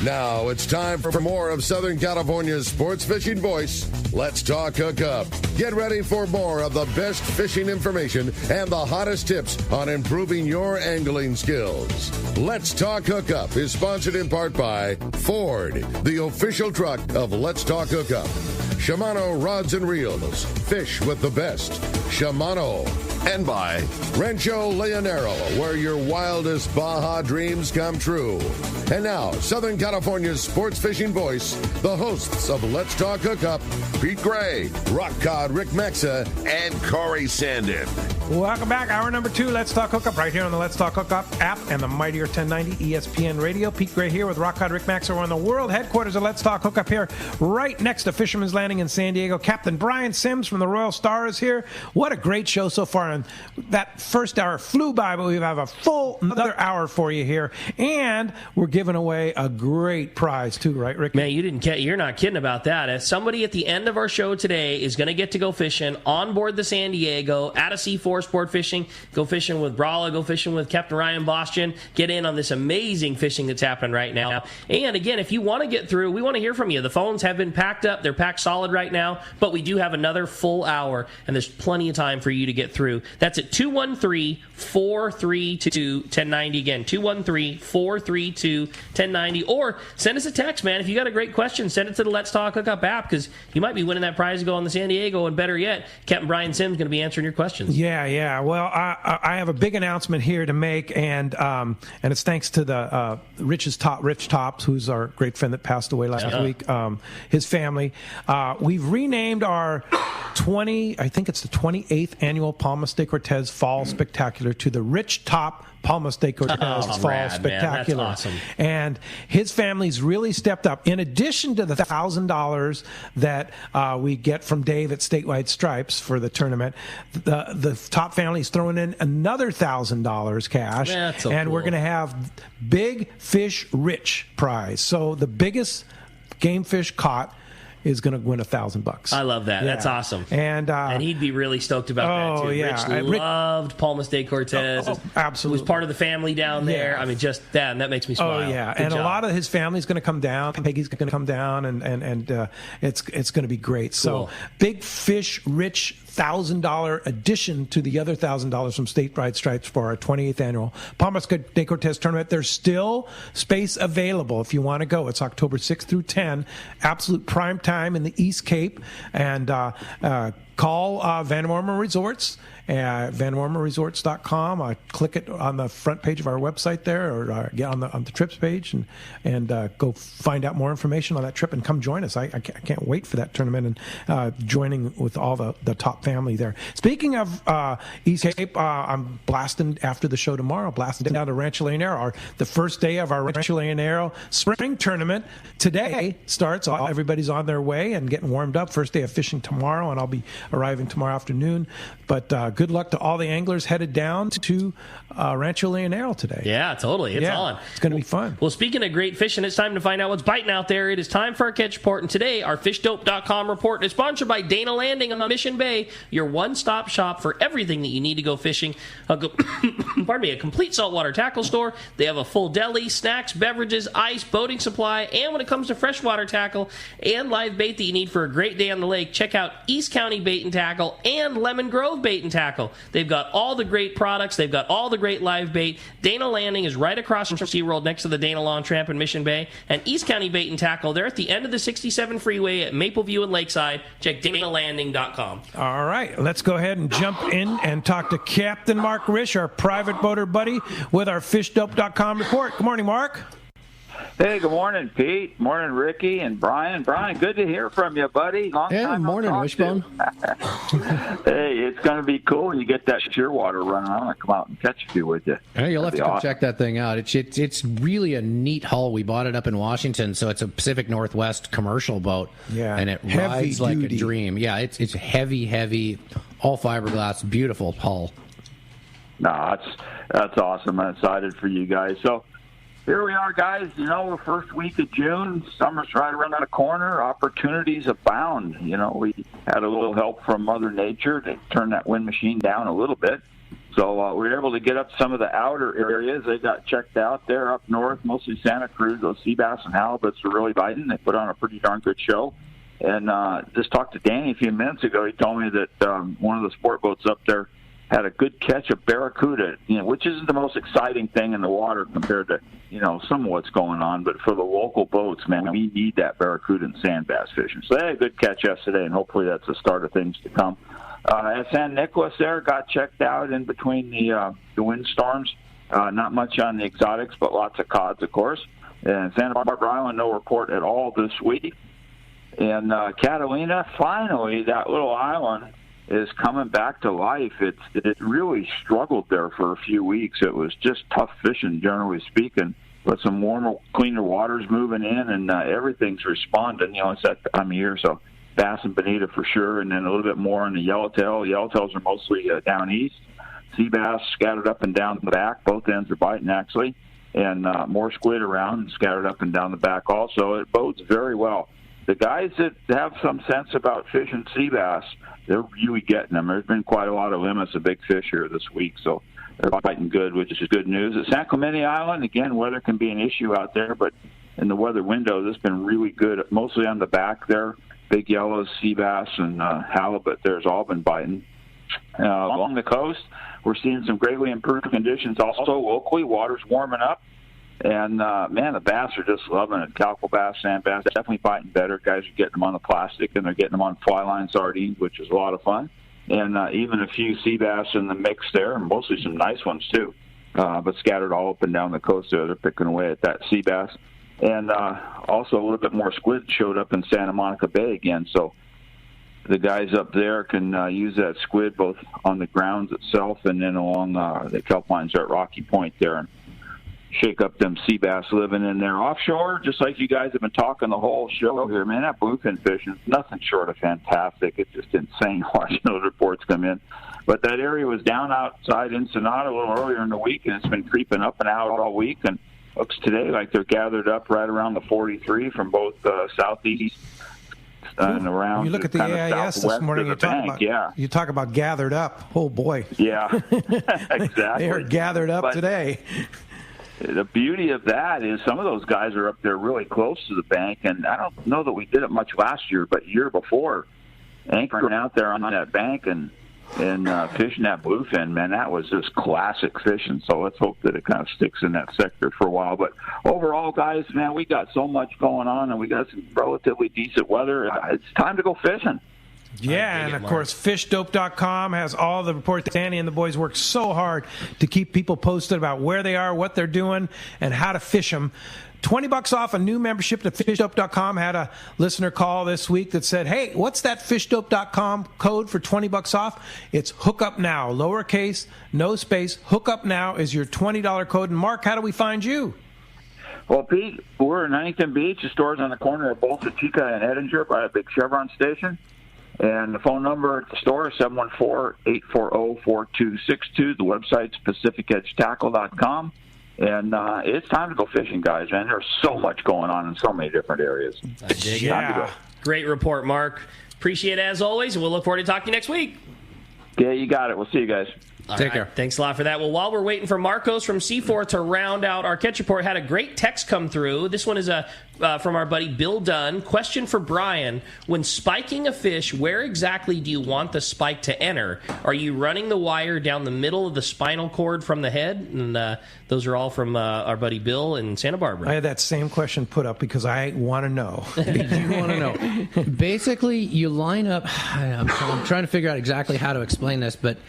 Now it's time for more of Southern California's sports fishing voice. Let's talk Hookup. Get ready for more of the best fishing information and the hottest tips on improving your angling skills. Let's talk Hookup is sponsored in part by Ford, the official truck of Let's Talk Hookup. Shimano Rods and Reels. Fish with the best. Shimano. And by Rancho Leonero, where your wildest Baja dreams come true. And now, Southern California's sports fishing voice, the hosts of Let's Talk Hookup, Pete Gray, Rock Cod Rick Mexa, and Corey Sandin. Welcome back. Hour number 2, Let's Talk Hookup, right here on the Let's Talk Hookup app and the Mightier 1090 ESPN Radio. Pete Gray here with Rock Cod Rick Mexa. We're on the world headquarters of Let's Talk Hookup here, right next to Fisherman's Landing in San Diego. Captain Brian Sims from the Royal Star is here. What a great show so far. And that first hour flew by, but we have a full another hour for you here. And we're giving away a great prize, too, right, Rick? Man, you're not kidding about that. As somebody at the end of our show today is going to get to go fishing on board the San Diego at a Seaforth Sport Fishing, go fishing with Brawla, go fishing with Captain Ryan Boston, get in on this amazing fishing that's happening right now. And again, if you want to get through, we want to hear from you. The phones have been packed up. They're packed solid right now, but we do have another full hour, and there's plenty of time for you to get through. That's at 213-432-1090. Again, 213-432-1090. Or send us a text, man. If you got a great question, send it to the Let's Talk Hookup app, because you might be winning that prize to go on the San Diego, and better yet, Captain Brian Sims is going to be answering your questions. Yeah. Well, I have a big announcement here to make, and it's thanks to the Rich Tops, who's our great friend that passed away last week, his family. We've renamed our I think it's the 28th annual Palmas de Cortez Fall Spectacular to the Rich Top Palmas de Cortez Fall Spectacular. Man, that's awesome. And his family's really stepped up. In addition to the $1,000 that we get from Dave at Statewide Stripes for the tournament, the Top family's throwing in another $1,000 cash. That's so and cool. We're going to have Big Fish Rich prize. So the biggest game fish caught is going to win $1,000. I love that. Yeah. That's awesome. And he'd be really stoked about that, too. Yeah. Rich loved Palmas de Cortez. Absolutely. Was part of the family down there. Yeah. I mean, just that, and that makes me smile. Oh, yeah. Good and job. a lot of his family's going to come down. Peggy's going to come down, and it's going to be great. Cool. So Big Fish Rich $1,000 addition to the other $1,000 from Statewide Stripes for our 28th annual Palmas de Cortez tournament. There's still space available if you want to go. It's October 6th through 10, absolute prime time in the East Cape, and call Van Wormer Resorts at vanwormerresorts.com. Click it on the front page of our website there, or get on the trips page and go find out more information on that trip and come join us. I can't wait for that tournament and joining with all the top family there. Speaking of East Cape, I'm blasting after the show tomorrow, blasting down to Rancho Leonero. The first day of our Rancho Leonero spring tournament today starts. Everybody's on their way and getting warmed up. First day of fishing tomorrow, and I'll be arriving tomorrow afternoon. But good luck to all the anglers headed down to Rancho Leonero today. Yeah, totally. It's on. It's going to be fun. Well, speaking of great fishing, it's time to find out what's biting out there. It is time for our catch report. And today, our fishdope.com report is sponsored by Dana Landing on Mission Bay, your one-stop shop for everything that you need to go fishing. A complete saltwater tackle store. They have a full deli, snacks, beverages, ice, boating supply, and when it comes to freshwater tackle and live bait that you need for a great day on the lake, check out East County Bait and Tackle and Lemon Grove Bait and Tackle. They've got all the great products. They've got all the great live bait. Dana Landing is right across from SeaWorld next to the Dana Lawn Tramp in Mission Bay. And East County Bait and Tackle, they're at the end of the 67 freeway at Mapleview and Lakeside. Check DanaLanding.com. All right, let's go ahead and jump in and talk to Captain Mark Risch, our private boater buddy, with our fishdope.com report. Good morning, Mark. Hey, good morning, Pete. Morning, Ricky and Brian. Brian, good to hear from you, buddy. Long time no morning, talk Wishbone. Hey, it's going to be cool when you get that shearwater running. I'm going to come out and catch a few with you. Hey, you'll have to come awesome. check that thing out. It's really a neat hull. We bought it up in Washington, so it's a Pacific Northwest commercial boat. Yeah, and it heavy rides like duty. a dream. Yeah, it's heavy, all fiberglass, beautiful hull. No, that's awesome. I'm excited for you guys. So here we are, guys. You know, we're first week of June. Summer's right around the corner. Opportunities abound. You know, we had a little help from Mother Nature to turn that wind machine down a little bit. So we were able to get up some of the outer areas. They got checked out there up north, mostly Santa Cruz. Those sea bass and halibuts were really biting. They put on a pretty darn good show. And just talked to Danny a few minutes ago. He told me that one of the sport boats up there had a good catch of barracuda, which isn't the most exciting thing in the water compared to, some of what's going on. But for the local boats, man, we need that barracuda and sand bass fishing. So they had a good catch yesterday, and hopefully that's the start of things to come. At San Nicolas there, got checked out in between the windstorms. Not much on the exotics, but lots of cods, of course. And Santa Barbara Island, no report at all this week. And Catalina, finally, that little island is coming back to life. It really struggled there for a few weeks. It was just tough fishing, generally speaking, but some warmer, cleaner waters moving in, and everything's responding. It's that time of year, so bass and bonita for sure, and then a little bit more in the yellowtail. Yellowtails are mostly down east. Sea bass scattered up and down the back. Both ends are biting, actually, and more squid around and scattered up and down the back also. It bodes very well. The guys that have some sense about fishing sea bass, they're really getting them. There's been quite a lot of limits of big fish here this week, so they're biting good, which is good news. At San Clemente Island, again, weather can be an issue out there, but in the weather window, this has been really good, mostly on the back there. Big yellows, sea bass, and halibut there's all been biting. Along the coast, we're seeing some greatly improved conditions also locally. Water's warming up. And, man, the bass are just loving it. Calico bass, sand bass, definitely biting better. Guys are getting them on the plastic, and they're getting them on fly line sardines, which is a lot of fun. And even a few sea bass in the mix there, and mostly some nice ones, too. But scattered all up and down the coast there. They're picking away at that sea bass. And also a little bit more squid showed up in Santa Monica Bay again. So the guys up there can use that squid both on the grounds itself and then along the kelp lines there at Rocky Point there, and shake up them sea bass living in there. Offshore, just like you guys have been talking the whole show here, man, that bluefin fishing is nothing short of fantastic. It's just insane watching those reports come in. But that area was down outside Ensenada a little earlier in the week, and it's been creeping up and out all week, and looks today like they're gathered up right around the 43 from both southeast and around. You look at the AIS this morning, you talk about gathered up. Oh, boy. Yeah, exactly. They are gathered up today. The beauty of that is some of those guys are up there really close to the bank, and I don't know that we did it much last year, but year before, anchoring out there on that bank and fishing that bluefin, man, that was just classic fishing. So let's hope that it kind of sticks in that sector for a while. But overall, guys, man, we got so much going on, and we got some relatively decent weather. It's time to go fishing. Yeah, and of course, fishdope.com has all the reports. Danny and the boys work so hard to keep people posted about where they are, what they're doing, and how to fish them. $20 off a new membership to fishdope.com. Had a listener call this week that said, hey, what's that fishdope.com code for $20 off? It's Hookup Now, lowercase, no space. Hookup Now is your $20 code. And Mark, how do we find you? Well, Pete, we're in Huntington Beach. The store's on the corner of Bolsa Chica and Edinger by a big Chevron station. And the phone number at the store is 714-840-4262. The website's PacificEdgeTackle.com. And it's time to go fishing, guys, man. There's so much going on in so many different areas. Yeah. Great report, Mark. Appreciate it as always, and we'll look forward to talking to you next week. Yeah, you got it. We'll see you guys. Take care. Thanks a lot for that. Well, while we're waiting for Marcos from Seaforth to round out our catch report, had a great text come through. This one is from our buddy Bill Dunn. Question for Brian. When spiking a fish, where exactly do you want the spike to enter? Are you running the wire down the middle of the spinal cord from the head? And those are all from our buddy Bill in Santa Barbara. I had that same question put up because I want to know. You want to know. Basically, you line up. I'm trying to figure out exactly how to explain this, but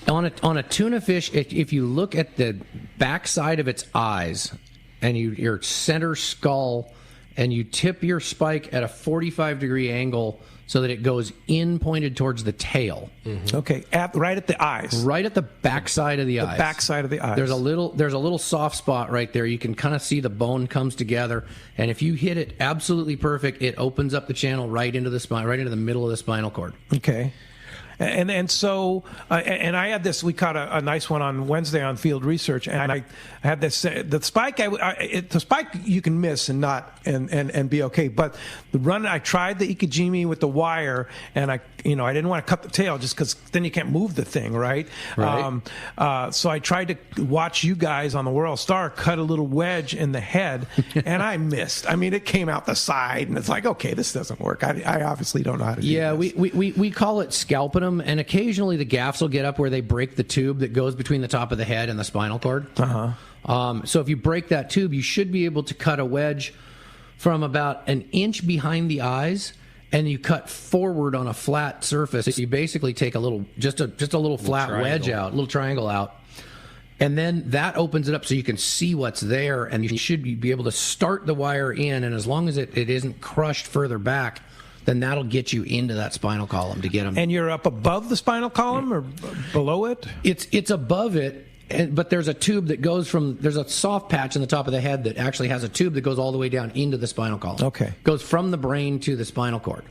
on a tuna fish, if you look at the backside of its eyes and your center skull, and you tip your spike at a 45-degree angle so that it goes in pointed towards the tail. Mm-hmm. Okay, right at the eyes. Right at the backside of the eyes. The backside of the eyes. There's a little soft spot right there. You can kind of see the bone comes together, and if you hit it absolutely perfect, it opens up the channel right into the spine, right into the middle of the spinal cord. Okay. And so and I had this. We caught a nice one on Wednesday on Field Research, and I had this. The spike, the spike you can miss and not and be okay. But the run, I tried the Ikejime with the wire, and I didn't want to cut the tail just because then you can't move the thing, right? So I tried to watch you guys on the Royal Star cut a little wedge in the head, and I missed. I mean, it came out the side, and it's like, okay, this doesn't work. I obviously don't know how to do this. We call it scalping them, and occasionally the gaffs will get up where they break the tube that goes between the top of the head and the spinal cord. So if you break that tube, you should be able to cut a wedge from about an inch behind the eyes, and you cut forward on a flat surface. So you basically take a little, just a little flat wedge out, a little triangle out. And then that opens it up so you can see what's there, and you should be able to start the wire in, and as long as it isn't crushed further back, then that'll get you into that spinal column to get them. And you're up above the spinal column or below it? It's above it, but there's a tube that goes there's a soft patch in the top of the head that actually has a tube that goes all the way down into the spinal column. Okay. Goes from the brain to the spinal cord.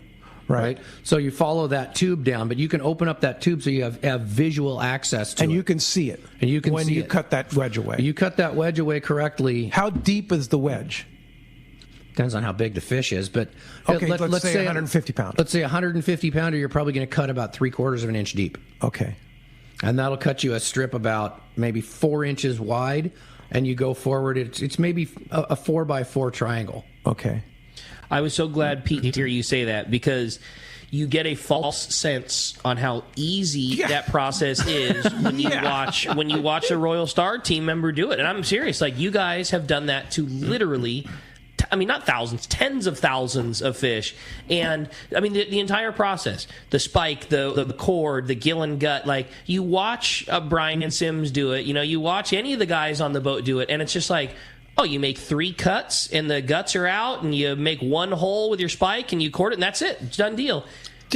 Right. So you follow that tube down, but you can open up that tube so you have visual access to it. And you can see it. And you can when see you it. cut that wedge away. You cut that wedge away correctly. How deep is the wedge? Depends on how big the fish is, but okay, let's say 150 pounds. Let's say 150 pounder, you're probably going to cut about 3/4 of an inch deep. Okay. And that'll cut you a strip about maybe 4 inches wide, and you go forward. It's maybe a 4x4 triangle. Okay. I was so glad, Pete, to hear you say that, because you get a false sense on how easy that process is when you watch a Royal Star team member do it. And I'm serious, like, you guys have done that to literally, not thousands, tens of thousands of fish. And I mean, the entire process, the spike, the cord, the gill and gut, like, you watch Brian and Sims do it, you watch any of the guys on the boat do it, and it's just like, oh, you make 3 cuts and the guts are out, and you make 1 hole with your spike and you cord it, and that's it. It's done deal.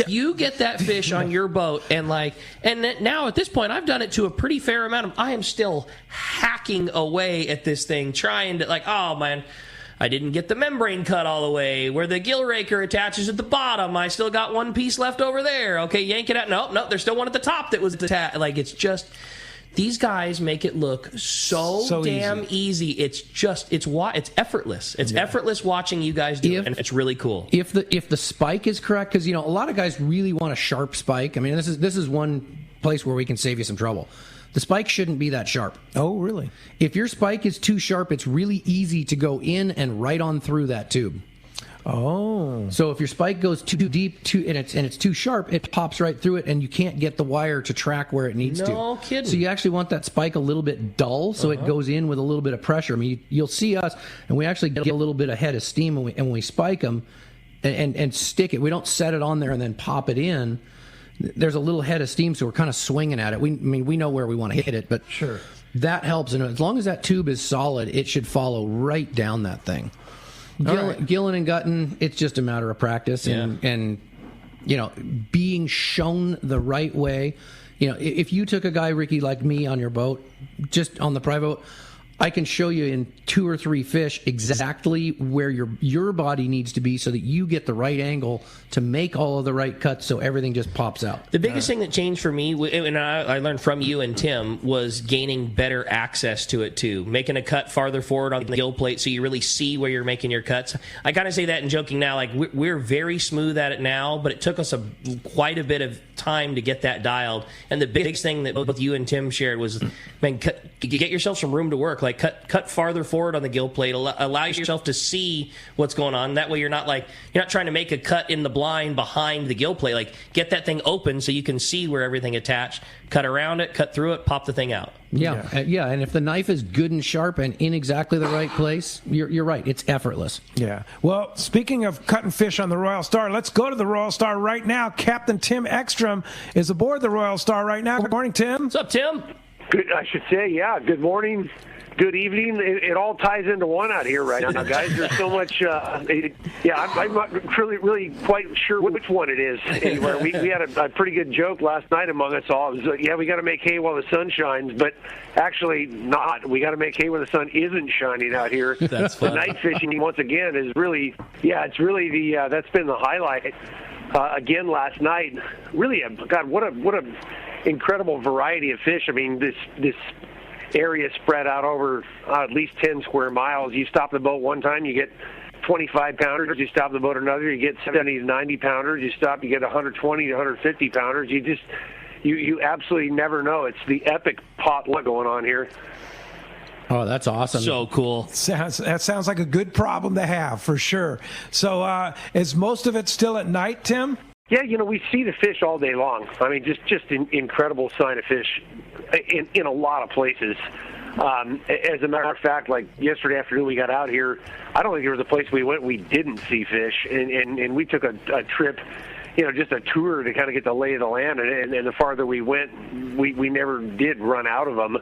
You get that fish on your boat, and now at this point, I've done it to a pretty fair amount. I am still hacking away at this thing, trying to, oh man, I didn't get the membrane cut all the way. Where the gill raker attaches at the bottom, I still got 1 piece left over there. Okay, yank it out. No, there's still one at the top that was attached. Like, it's just... These guys make it look so damn easy. It's effortless. It's effortless watching you guys do it, and it's really cool. If the spike is correct, because a lot of guys really want a sharp spike. I mean, this is one place where we can save you some trouble. The spike shouldn't be that sharp. Oh, really? If your spike is too sharp, it's really easy to go in and right on through that tube. Oh. So if your spike goes too deep and it's too sharp, it pops right through it, and you can't get the wire to track where it needs to. No kidding. So you actually want that spike a little bit dull, so it goes in with a little bit of pressure. I mean, you'll see us, and we actually get a little bit of head of steam when we spike them and stick it. We don't set it on there and then pop it in. There's a little head of steam, so we're kind of swinging at it. We know where we want to hit it, but sure, that helps. And as long as that tube is solid, it should follow right down that thing. Gilling and gutting, it's just a matter of practice and being shown the right way. If you took a guy, Ricky, like me on your boat, just on the private boat, I can show you in 2 or 3 fish exactly where your body needs to be so that you get the right angle to make all of the right cuts so everything just pops out. The biggest thing that changed for me, and I learned from you and Tim, was gaining better access to it too. Making a cut farther forward on the gill plate so you really see where you're making your cuts. I kind of say that in joking now, like we're very smooth at it now, but it took us quite a bit of time to get that dialed. And the biggest thing that both you and Tim shared was, man, get yourself some room to work. Like cut farther forward on the gill plate. Allow yourself to see what's going on. That way you're not trying to make a cut in the blind behind the gill plate. Like, get that thing open so you can see where everything attached. Cut around it, cut through it, pop the thing out. Yeah. And if the knife is good and sharp and in exactly the right place, you're right. It's effortless. Yeah. Well, speaking of cutting fish on the Royal Star, let's go to the Royal Star right now. Captain Tim Ekstrom is aboard the Royal Star right now. Good morning, Tim. What's up, Tim? Good, I should say, yeah. Good morning. Good evening. It all ties into one out here right now, guys. There's so much. I'm not really quite sure which one it is anywhere. We had a pretty good joke last night among us all. It was, we got to make hay while the sun shines, but actually not. We got to make hay when the sun isn't shining out here. That's fun. The night fishing, once again, is really, it's really that's been the highlight. again last night. Really, God, what a incredible variety of fish. I mean, this area spread out over at least 10 square miles. You stop the boat one time, you get 25 pounders. You stop the boat another, you get 70 to 90 pounders. You stop, you get 120 to 150 pounders. You absolutely never know. It's the epic potluck going on here. Oh, that's awesome. So cool. That sounds like a good problem to have, for sure. So is most of it still at night, Tim? Yeah, we see the fish all day long. I mean, just an incredible sign of fish in a lot of places. As a matter of fact, like yesterday afternoon we got out here, I don't think there was a place we went we didn't see fish. And we took a trip, just a tour to kind of get the lay of the land. And the farther we went, we never did run out of them.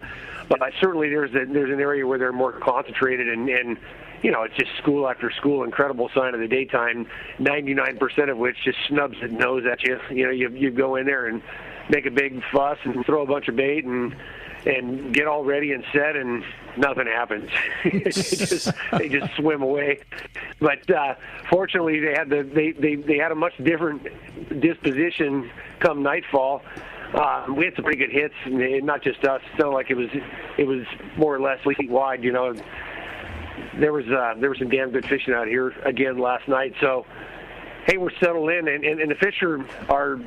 But certainly there's an area where they're more concentrated and it's just school after school, incredible sign of the daytime, 99% of which just snubs its nose at you. You go in there and make a big fuss and throw a bunch of bait and get all ready and set, and nothing happens. they just swim away. But fortunately, they had a much different disposition come nightfall. We had some pretty good hits, and not just us. It sounded like it was more or less feet wide. There was some damn good fishing out here again last night. So, hey, we're settled in, and the fish are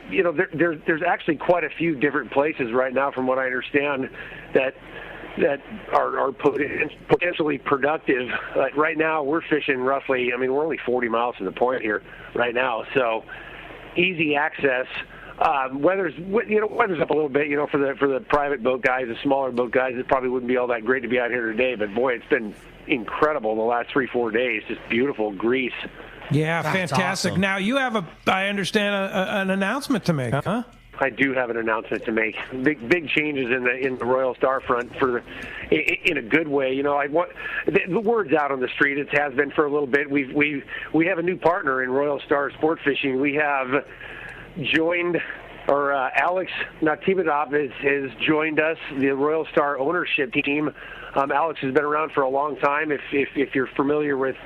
there's actually quite a few different places right now, from what I understand, that are potentially productive. Right now, we're fishing roughly. I mean, we're only 40 miles from the point here right now, so easy access. Weather's up a little bit, for the private boat guys, the smaller boat guys. It probably wouldn't be all that great to be out here today, but boy, it's been incredible the last 3-4 days. Just beautiful grease. Yeah, that's fantastic. Awesome. Now you have I understand an announcement to make, huh? I do have an announcement to make. Big changes in the Royal Star front in a good way. I want the word's out on the street. It has been for a little bit. We have a new partner in Royal Star Sport Fishing. We have joined, or Alex Natibadov has joined us, the Royal Star ownership team. Alex has been around for a long time. If you're familiar with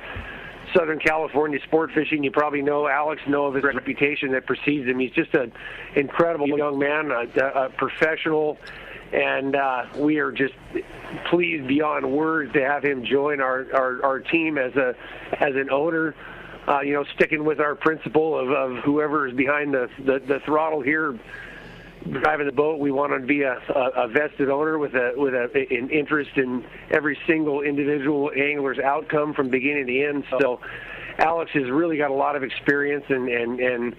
Southern California sport fishing, you probably know Alex, know of his reputation that precedes him. He's just an incredible young man, a professional, and we are just pleased beyond words to have him join our team as an owner. Sticking with our principle of whoever is behind the throttle here, driving the boat. We want to be a vested owner with an interest in every single individual angler's outcome from beginning to end. So Alex has really got a lot of experience, and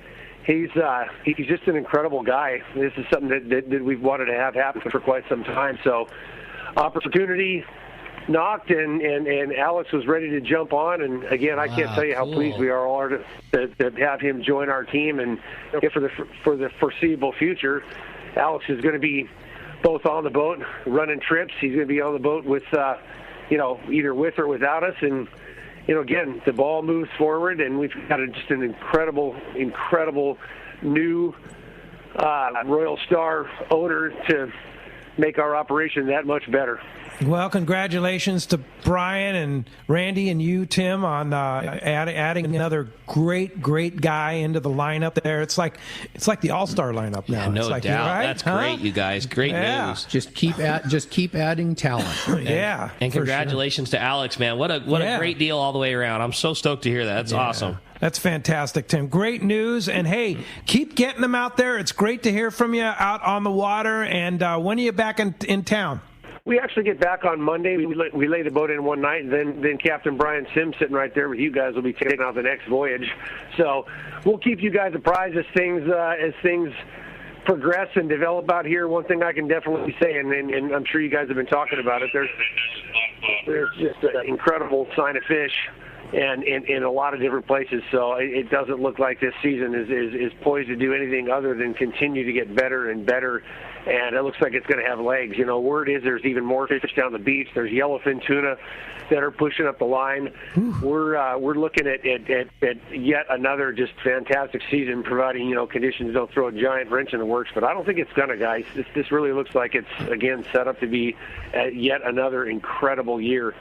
he's just an incredible guy. This is something that we've wanted to have happen for quite some time. So opportunity knocked, and Alex was ready to jump on. And again, I can't tell you how pleased we are all to have him join our team. And for the foreseeable future, Alex is going to be both on the boat running trips. He's going to be on the boat with either with or without us. And again, the ball moves forward, and we've got just an incredible new Royal Star owner to make our operation that much better. Well, congratulations to Brian and Randy and you, Tim, on adding another great guy into the lineup there. It's like the All-Star lineup now. Yeah, no doubt. Right? That's great, you guys. Great news. Just keep adding talent. And congratulations to Alex, man. What a great deal all the way around. I'm so stoked to hear that. That's awesome. That's fantastic, Tim. Great news. And, hey, keep getting them out there. It's great to hear from you out on the water. And when are you back in town? We actually get back on Monday. We lay the boat in one night, and then Captain Brian Sims, sitting right there with you guys, will be taking out the next voyage. So we'll keep you guys apprised as things progress and develop out here. One thing I can definitely say, and I'm sure you guys have been talking about it, there's just an incredible sign of fish and in a lot of different places. So it doesn't look like this season is poised to do anything other than continue to get better and better. And it looks like it's going to have legs. Word is there's even more fish down the beach. There's yellowfin tuna that are pushing up the line. We're looking at yet another just fantastic season, providing conditions don't throw a giant wrench in the works. But I don't think it's going to, guys. This really looks like it's again set up to be yet another incredible year.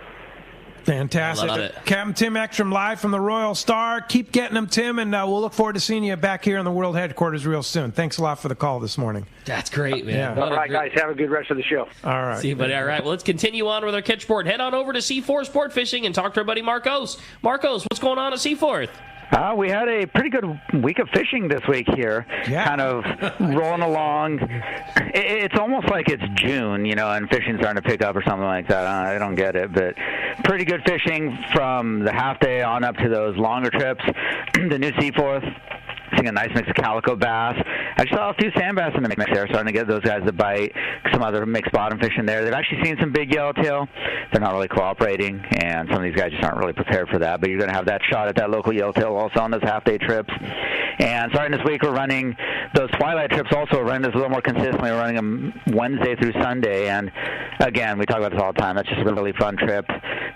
Fantastic. I love it. Captain Tim Ekstrom live from the Royal Star. Keep getting them, Tim, and we'll look forward to seeing you back here in the World Headquarters real soon. Thanks a lot for the call this morning. That's great, man. Yeah. All right, guys, have a good rest of the show. All right. See you, buddy. All right, well, let's continue on with our catch sport. Head on over to Seaforth Sport Fishing and talk to our buddy Marcos. Marcos, what's going on at Seaforth? We had a pretty good week of fishing this week here, kind of rolling along. It's almost like it's June, and fishing's starting to pick up or something like that. I don't get it, but pretty good fishing from the half day on up to those longer trips. The new Seaforth, seeing a nice mix of calico bass. I saw a few sand bass in the mix there, starting to get those guys to bite. Some other mixed bottom fish in there. They've actually seen some big yellowtail. They're not really cooperating, and some of these guys just aren't really prepared for that. But you're going to have that shot at that local yellowtail also on those half-day trips. And starting this week, we're running those Twilight Trips also. We're running this a little more consistently. We're running them Wednesday through Sunday. And, again, we talk about this all the time. That's just a really fun trip.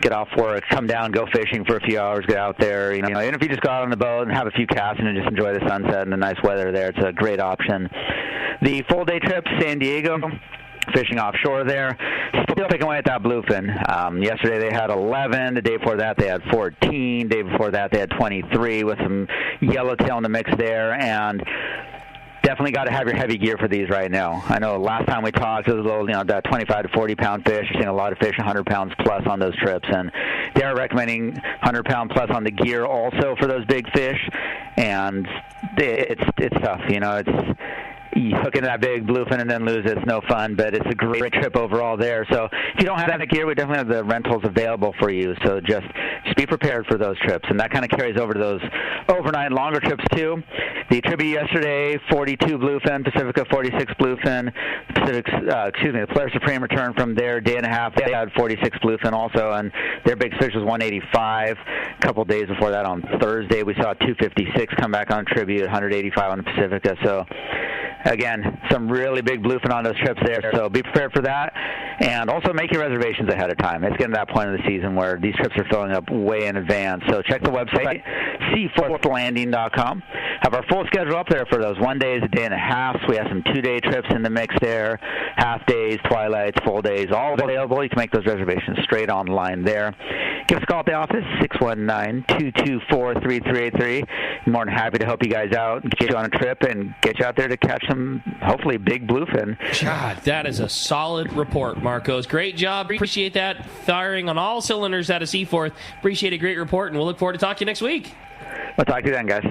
Get off work, come down, go fishing for a few hours, get out there. Even if you just go out on the boat and have a few casts and just enjoy the sunset and the nice weather there, it's a great option. The full-day trip, San Diego, fishing offshore there, still picking away at that bluefin. Yesterday they had 11. The day before that they had 14. The day before that they had 23 with some yellowtail in the mix there. And definitely got to have your heavy gear for these right now. I know last time we talked, it was a little, that 25 to 40 pound fish. You're seeing a lot of fish 100 pounds plus on those trips, and they're recommending 100 pound plus on the gear also for those big fish. And it's tough, it's. You hook into that big bluefin and then lose it. It's no fun, but it's a great trip overall there. So if you don't have that gear, we definitely have the rentals available for you. So just be prepared for those trips. And that kind of carries over to those overnight longer trips too. The tribute yesterday, 42 bluefin, Pacifica 46 bluefin. The Polaris Supreme returned from their day and a half. They had 46 bluefin also, and their big fish was 185. A couple days before that on Thursday, we saw 256 come back on tribute, 185 on the Pacifica. So again, some really big bluefin on those trips there, so be prepared for that. And also make your reservations ahead of time. It's getting to that point of the season where these trips are filling up way in advance. So check the website, seaforthlanding.com. Have our full schedule up there for those 1 days, a day and a half. We have some 2-day trips in the mix there, half days, twilights, full days, all available. You can make those reservations straight online there. Give us a call at the office, 619-224-3383. More than happy to help you guys out, get you on a trip, and get you out there to catch some, hopefully, big bluefin. God, that is a solid report, Marcos. Great job. Appreciate that. Firing on all cylinders out of Seaforth. Appreciate a great report, and we'll look forward to talking to you next week. We'll talk to you then, guys.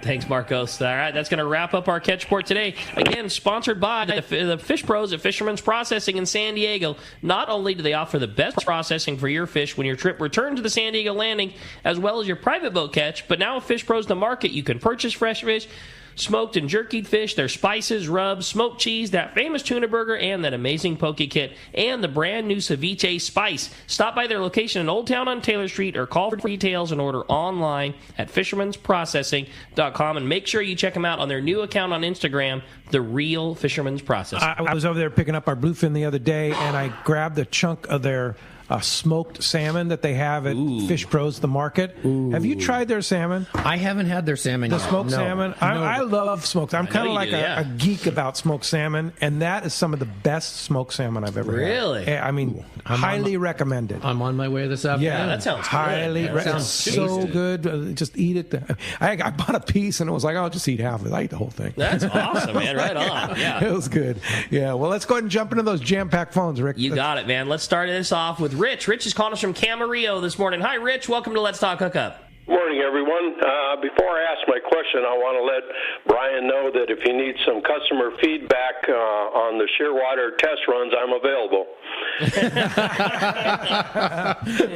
Thanks, Marcos. All right, that's going to wrap up our catch report today. Again, sponsored by the Fish Pros at Fisherman's Processing in San Diego. Not only do they offer the best processing for your fish when your trip returns to the San Diego landing, as well as your private boat catch, but now with Fish Pros the Market, you can purchase fresh fish, smoked and jerkied fish, their spices, rubs, smoked cheese, that famous tuna burger, and that amazing poke kit, and the brand new ceviche spice. Stop by their location in Old Town on Taylor Street or call for details and order online at fishermansprocessing.com, and make sure you check them out on their new account on Instagram, The Real Fisherman's Processing. I was over there picking up our bluefin the other day, and I grabbed a chunk of their smoked salmon that they have at Fish Pros, the Market. Ooh. Have you tried their salmon? I haven't had their salmon yet. The smoked salmon? I love smoked. I'm kind of like a geek about smoked salmon, and that is some of the best smoked salmon I've ever had. Really? I mean, highly recommended. I'm on my way this afternoon. Yeah, that sounds highly good. Sounds so good. Just eat it. I bought a piece, and it was like, I'll just eat half of it. I ate the whole thing. That's awesome, man. Right on. Yeah. It was good. Yeah, well, let's go ahead and jump into those jam-packed phones, Rick. You got it, man. Let's start this off with Rich. Rich is calling us from Camarillo this morning. Hi, Rich. Welcome to Let's Talk Hookup. Morning, everyone. Before I ask my question, I want to let Brian know that if he needs some customer feedback on the Shearwater test runs, I'm available.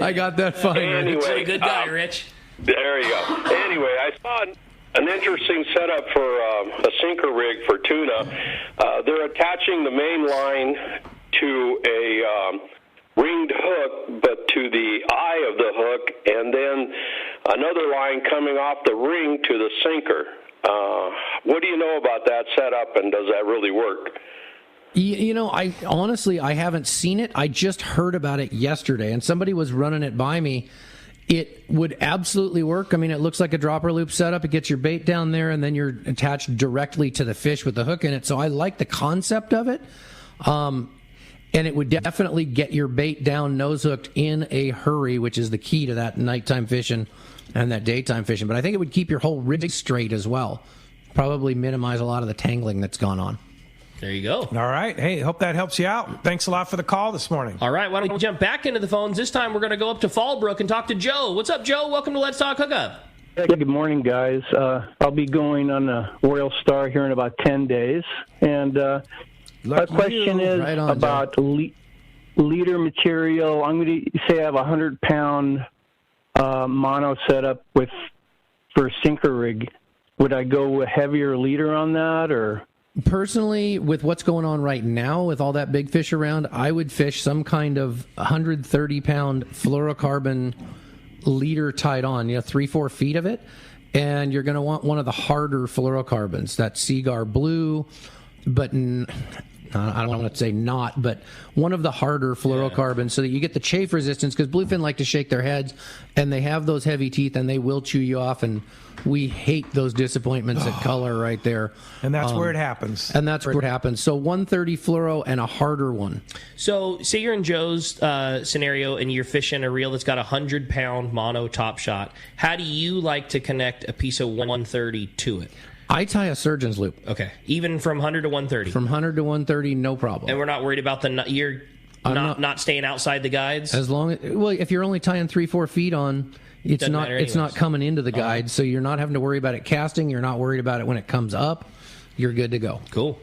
I got that fine. Anyway, good guy, Rich. There you go. Anyway, I saw an interesting setup for a sinker rig for tuna. They're attaching the main line to a ringed hook, but to the eye of the hook, and then another line coming off the ring to the sinker. What do you know about that setup, and does that really work? I honestly haven't seen it. I just heard about it yesterday, and somebody was running it by me. It would absolutely work. I mean, it looks like a dropper loop setup. It gets your bait down there, and then you're attached directly to the fish with the hook in it. So I like the concept of it. And it would definitely get your bait down nose hooked in a hurry, which is the key to that nighttime fishing and that daytime fishing. But I think it would keep your whole rig straight as well. Probably minimize a lot of the tangling that's gone on. There you go. All right. Hey, hope that helps you out. Thanks a lot for the call this morning. All right. Why don't we jump back into the phones? This time we're going to go up to Fallbrook and talk to Joe. What's up, Joe? Welcome to Let's Talk Hookup. Hey, good morning, guys. I'll be going on the Royal Star here in about 10 days. And my question is about leader material. I'm going to say I have a 100-pound mono setup for a sinker rig. Would I go with heavier leader on that, or? Personally, with what's going on right now, with all that big fish around, I would fish some kind of 130-pound fluorocarbon leader tied on, 3-4 feet of it, and you're going to want one of the harder fluorocarbons, that Seagar Blue, but I don't want to say not, but one of the harder fluorocarbons so that you get the chafe resistance, because bluefin like to shake their heads, and they have those heavy teeth, and they will chew you off, and we hate those disappointments at color right there. And that's where it happens. And that's where it happens. So 130 fluoro and a harder one. So say you're in Joe's scenario and you're fishing a reel that's got a 100-pound mono top shot. How do you like to connect a piece of 130 to it? I tie a surgeon's loop. Okay. Even from 100 to 130? From 100 to 130, no problem. And we're not worried about you're not staying outside the guides? As long as, if you're only tying 3-4 feet on, it's not coming into the guide, so you're not having to worry about it casting. You're not worried about it when it comes up. You're good to go. Cool.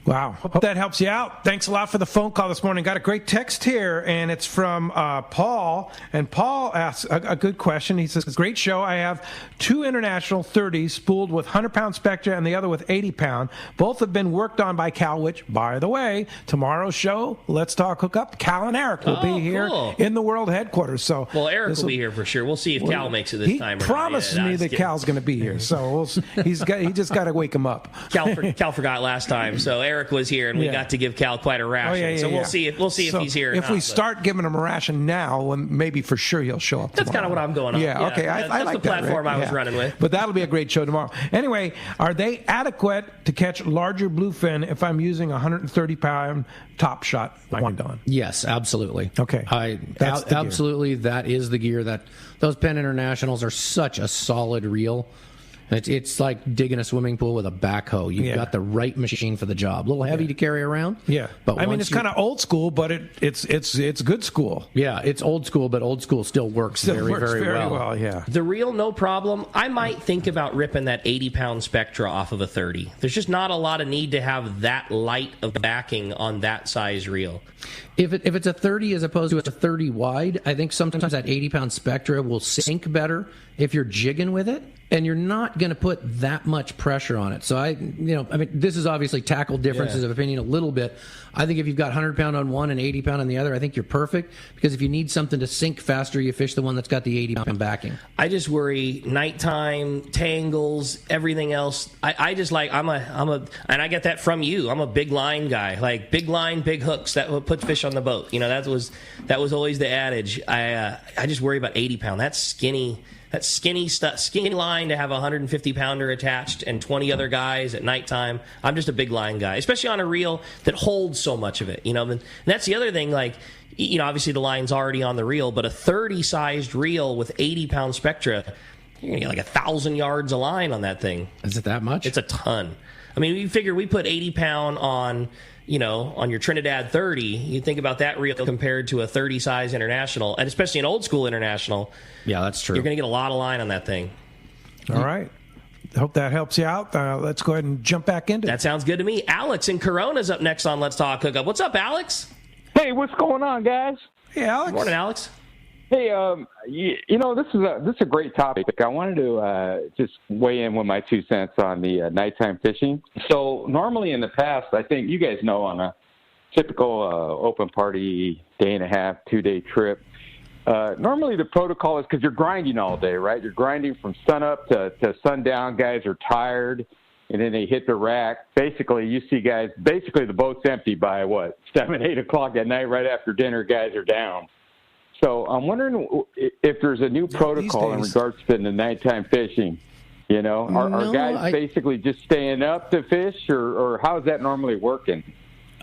Wow. Hope that helps you out. Thanks a lot for the phone call this morning. Got a great text here, and it's from Paul. And Paul asks a good question. He says, great show. I have 2 international 30s spooled with 100-pound Spectra and the other with 80-pound. Both have been worked on by Cal, which, by the way, tomorrow's show, Let's Talk Hookup, Cal and Eric will be here in the world headquarters. So, well, Eric will be here for sure. We'll see if Cal makes it this time. He promised me that Cal's going to be here, so he just got to wake him up. Cal forgot last time, so Eric was here, and we got to give Cal quite a ration. So we'll see if he's here. If we start giving him a ration now, maybe for sure he'll show up. That's kind of what I'm going on. Yeah, okay. I like the platform I was running with. But that'll be a great show tomorrow. Anyway, are they adequate to catch larger bluefin if I'm using a 130-pound top shot wind on? Yes, absolutely. Okay. Absolutely, that is the gear. That those Penn Internationals are such a solid reel. It's like digging a swimming pool with a backhoe. You've got the right machine for the job. A little heavy to carry around. Yeah, but it's kind of old school, but it's good school. Yeah, it's old school, but old school still works very well. Yeah, the reel, no problem. I might think about ripping that 80-pound Spectra off of a 30. There's just not a lot of need to have that light of backing on that size reel. If it's a 30 as opposed to a 30 wide, I think sometimes that 80-pound Spectra will sink better if you're jigging with it, and you're not going to put that much pressure on it. So this is obviously tackle differences of opinion a little bit. I think if you've got 100-pound on one and 80-pound on the other, I think you're perfect, because if you need something to sink faster, you fish the one that's got the 80-pound backing. I just worry nighttime, tangles, everything else. I just like, and I get that from you. I'm a big line guy, like big line, big hooks that will put fish on the boat. That was always the adage. I just worry about 80-pound. That's skinny. That skinny line to have a 150-pounder attached and 20 other guys at nighttime. I'm just a big line guy, especially on a reel that holds so much of it. And that's the other thing. Like, obviously the line's already on the reel, but a 30-sized reel with 80-pound Spectra, you're gonna get like 1,000 yards of line on that thing. Is it that much? It's a ton. I mean, you figure we put 80-pound on your Trinidad 30, you think about that reel compared to a 30-size international, and especially an old-school international. Yeah, that's true. You're going to get a lot of line on that thing. All right. Hope that helps you out. Let's go ahead and jump back into it. That sounds good to me. Alex in Corona's up next on Let's Talk Hookup. What's up, Alex? Hey, what's going on, guys? Hey, Alex. Good morning, Alex. Hey, this is a great topic. I wanted to just weigh in with my 2 cents on the nighttime fishing. So normally in the past, I think you guys know, on a typical open party day and a half, 2-day trip, normally the protocol is, because you're grinding all day, right? You're grinding from sunup to sundown. Guys are tired, and then they hit the rack. Basically, you see guys, the boat's empty by 7, 8 o'clock at night, right after dinner, guys are down. So I'm wondering if there's a new protocol in regards to the nighttime fishing. Are guys basically just staying up to fish, or how's that normally working?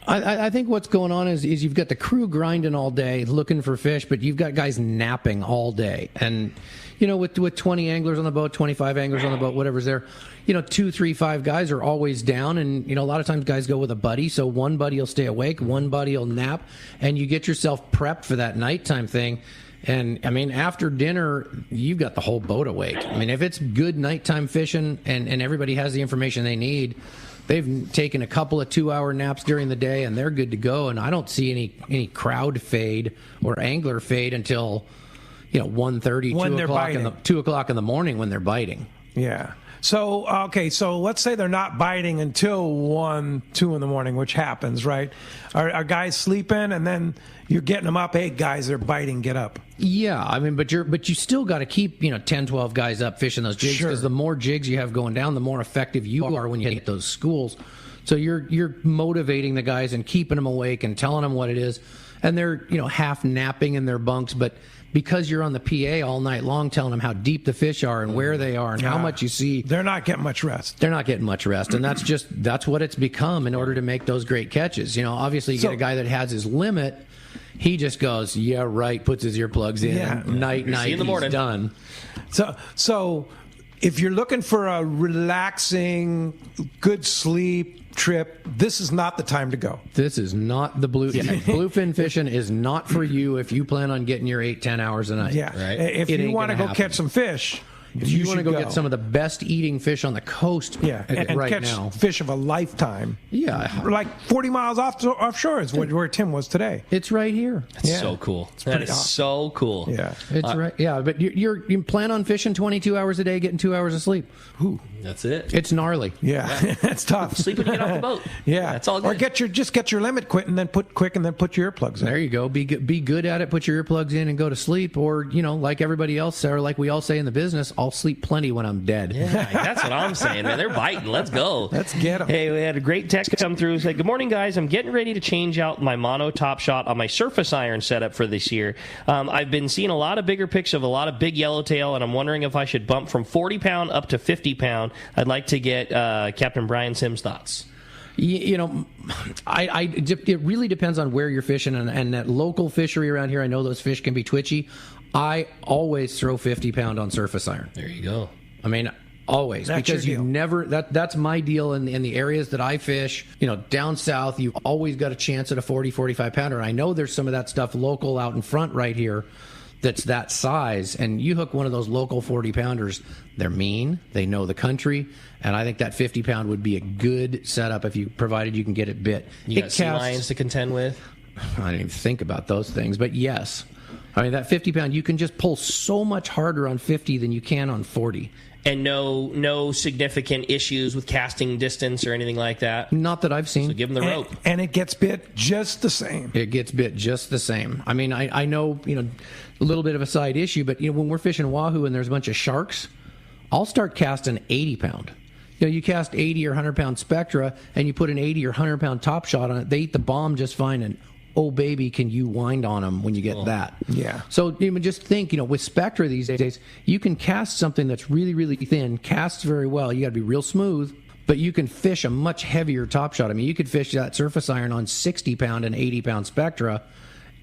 I think what's going on is you've got the crew grinding all day looking for fish, but you've got guys napping all day. And, with 20 anglers on the boat, 25 anglers on the boat, whatever's there, 2, 3, 5 guys are always down. And, a lot of times guys go with a buddy. So one buddy will stay awake, one buddy will nap, and you get yourself prepped for that nighttime thing. And, after dinner, you've got the whole boat awake. If it's good nighttime fishing and everybody has the information they need, they've taken a couple of 2-hour naps during the day, and they're good to go. And I don't see any crowd fade or angler fade until 1:30, 2 o'clock in the morning when they're biting. Yeah. So let's say they're not biting until 1, 2 in the morning, which happens, right? Are guys sleeping, and then you're getting them up? Hey, guys, they're biting. Get up. Yeah, but you still got to keep 10, 12 guys up fishing those jigs, because the more jigs you have going down, the more effective you are when you hit those schools. So you're motivating the guys and keeping them awake and telling them what it is, and they're half napping in their bunks, but because you're on the PA all night long telling them how deep the fish are and where they are and how much you see. They're not getting much rest. And that's what it's become in order to make those great catches. Obviously you get a guy that has his limit. He just goes, yeah, right, puts his earplugs in, and night, in the morning. He's done. So if you're looking for a relaxing, good sleep trip, this is not the time to go. This is not the bluefin fishing is not for you if you plan on getting your 8-10 hours a night. Yeah, right? If you want to go catch some fish, if you want to go get some of the best eating fish on the coast, and right catch now, fish of a lifetime. Yeah, like 40 miles offshore is where Tim was today. It's right here. That's so cool. That is awesome. So cool. Yeah, it's right. Yeah, but you plan on fishing 22 hours a day, getting 2 hours of sleep. Ooh. That's it. It's gnarly. Yeah, it's tough. Sleep when you get off the boat. Yeah, that's all good. Or get your limit quit and then put your earplugs in. There you go. Be good at it. Put your earplugs in and go to sleep. Or like everybody else, or like we all say in the business, I'll sleep plenty when I'm dead. Yeah, that's what I'm saying, man. They're biting. Let's go. Let's get them. Hey, we had a great text come through. Say, good morning, guys. I'm getting ready to change out my mono top shot on my surface iron setup for this year. I've been seeing a lot of bigger pics of a lot of big yellowtail, and I'm wondering if I should bump from 40 pound up to 50 pound. I'd like to get Captain Brian Sims' thoughts. It really depends on where you're fishing, and that local fishery around here, I know those fish can be twitchy. I always throw 50 pound on surface iron. There you go. Always, that's because you never. That's my deal in the areas that I fish. Down south, you've always got a chance at a 40, 45 pounder. And I know there's some of that stuff local out in front right here that's that size, and you hook one of those local 40 pounders, they're mean, they know the country, and I think that 50 pound would be a good setup provided you can get it bit. You got sea lions to contend with. I didn't even think about those things, but yes, that 50 pound, you can just pull so much harder on 50 than you can on 40. And no significant issues with casting distance or anything like that? Not that I've seen. So give them the rope. And it gets bit just the same. It gets bit just the same. I know, a little bit of a side issue, but, when we're fishing wahoo and there's a bunch of sharks, I'll start casting 80 pound. You cast 80 or 100 pound Spectra and you put an 80 or 100 pound top shot on it, they eat the bomb just fine, and oh baby, can you wind on them when you get that. Yeah. So just think, with Spectra these days, you can cast something that's really, really thin, casts very well. You got to be real smooth, but you can fish a much heavier top shot. You could fish that surface iron on 60 pound and 80 pound Spectra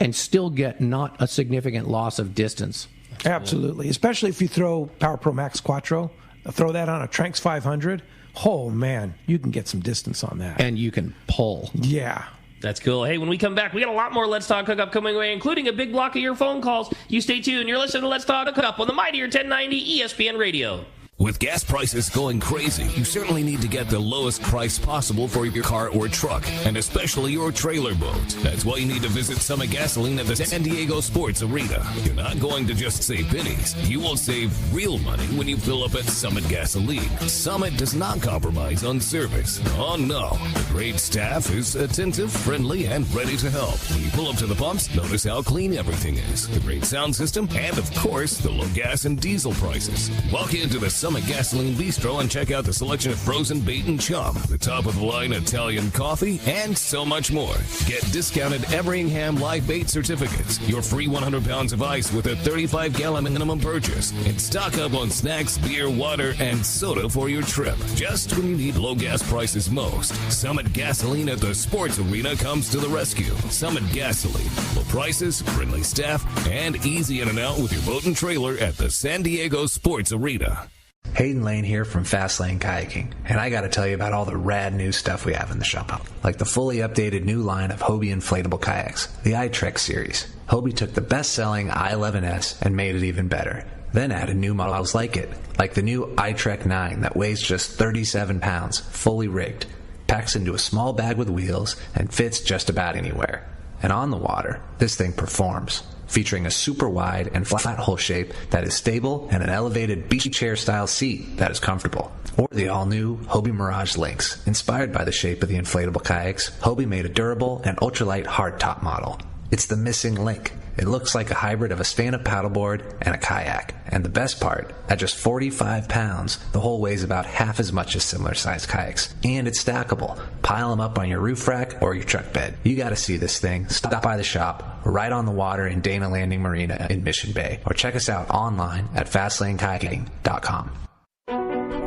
and still get not a significant loss of distance. Absolutely. Especially if you throw Power Pro Max Quattro, throw that on a Tranx 500. Oh man, you can get some distance on that. And you can pull. Yeah. That's cool. Hey, when we come back, we got a lot more Let's Talk Hookup coming away, including a big block of your phone calls. You stay tuned. You're listening to Let's Talk Hookup on the mightier 1090 ESPN Radio. With gas prices going crazy, you certainly need to get the lowest price possible for your car or truck, and especially your trailer boat. That's why you need to visit Summit Gasoline at the San Diego Sports Arena. You're not going to just save pennies. You will save real money when you fill up at Summit Gasoline. Summit does not compromise on service. Oh no. The great staff is attentive, friendly, and ready to help. When you pull up to the pumps, notice how clean everything is. The great sound system, and of course, the low gas and diesel prices. Walk into the Summit Summit Gasoline Bistro and check out the selection of frozen bait and chum, the top-of-the-line Italian coffee, and so much more. Get discounted Everingham live bait certificates, your free 100 pounds of ice with a 35-gallon minimum purchase, and stock up on snacks, beer, water, and soda for your trip. Just when you need low gas prices most, Summit Gasoline at the Sports Arena comes to the rescue. Summit Gasoline. Low prices, friendly staff, and easy in and out with your boat and trailer at the San Diego Sports Arena. Hayden Lane here from Fastlane Kayaking, and I gotta tell you about all the rad new stuff we have in the shop. Like the fully updated new line of Hobie inflatable kayaks, the iTrek series. Hobie took the best-selling I-11S and made it even better. Then added new models like it, like the new iTrek 9 that weighs just 37 pounds, fully rigged, packs into a small bag with wheels, and fits just about anywhere. And on the water, this thing performs, featuring a super wide and flat hull shape that is stable and an elevated beach chair style seat that is comfortable. Or the all-new Hobie Mirage Lynx. Inspired by the shape of the inflatable kayaks, Hobie made a durable and ultralight hardtop model. It's the missing link. It looks like a hybrid of a stand-up paddleboard and a kayak. And the best part, at just 45 pounds, the hull weighs about half as much as similar-sized kayaks. And it's stackable. Pile them up on your roof rack or your truck bed. You gotta see this thing. Stop by the shop. We're right on the water in Dana Landing Marina in Mission Bay. Or check us out online at FastlaneKayaking.com.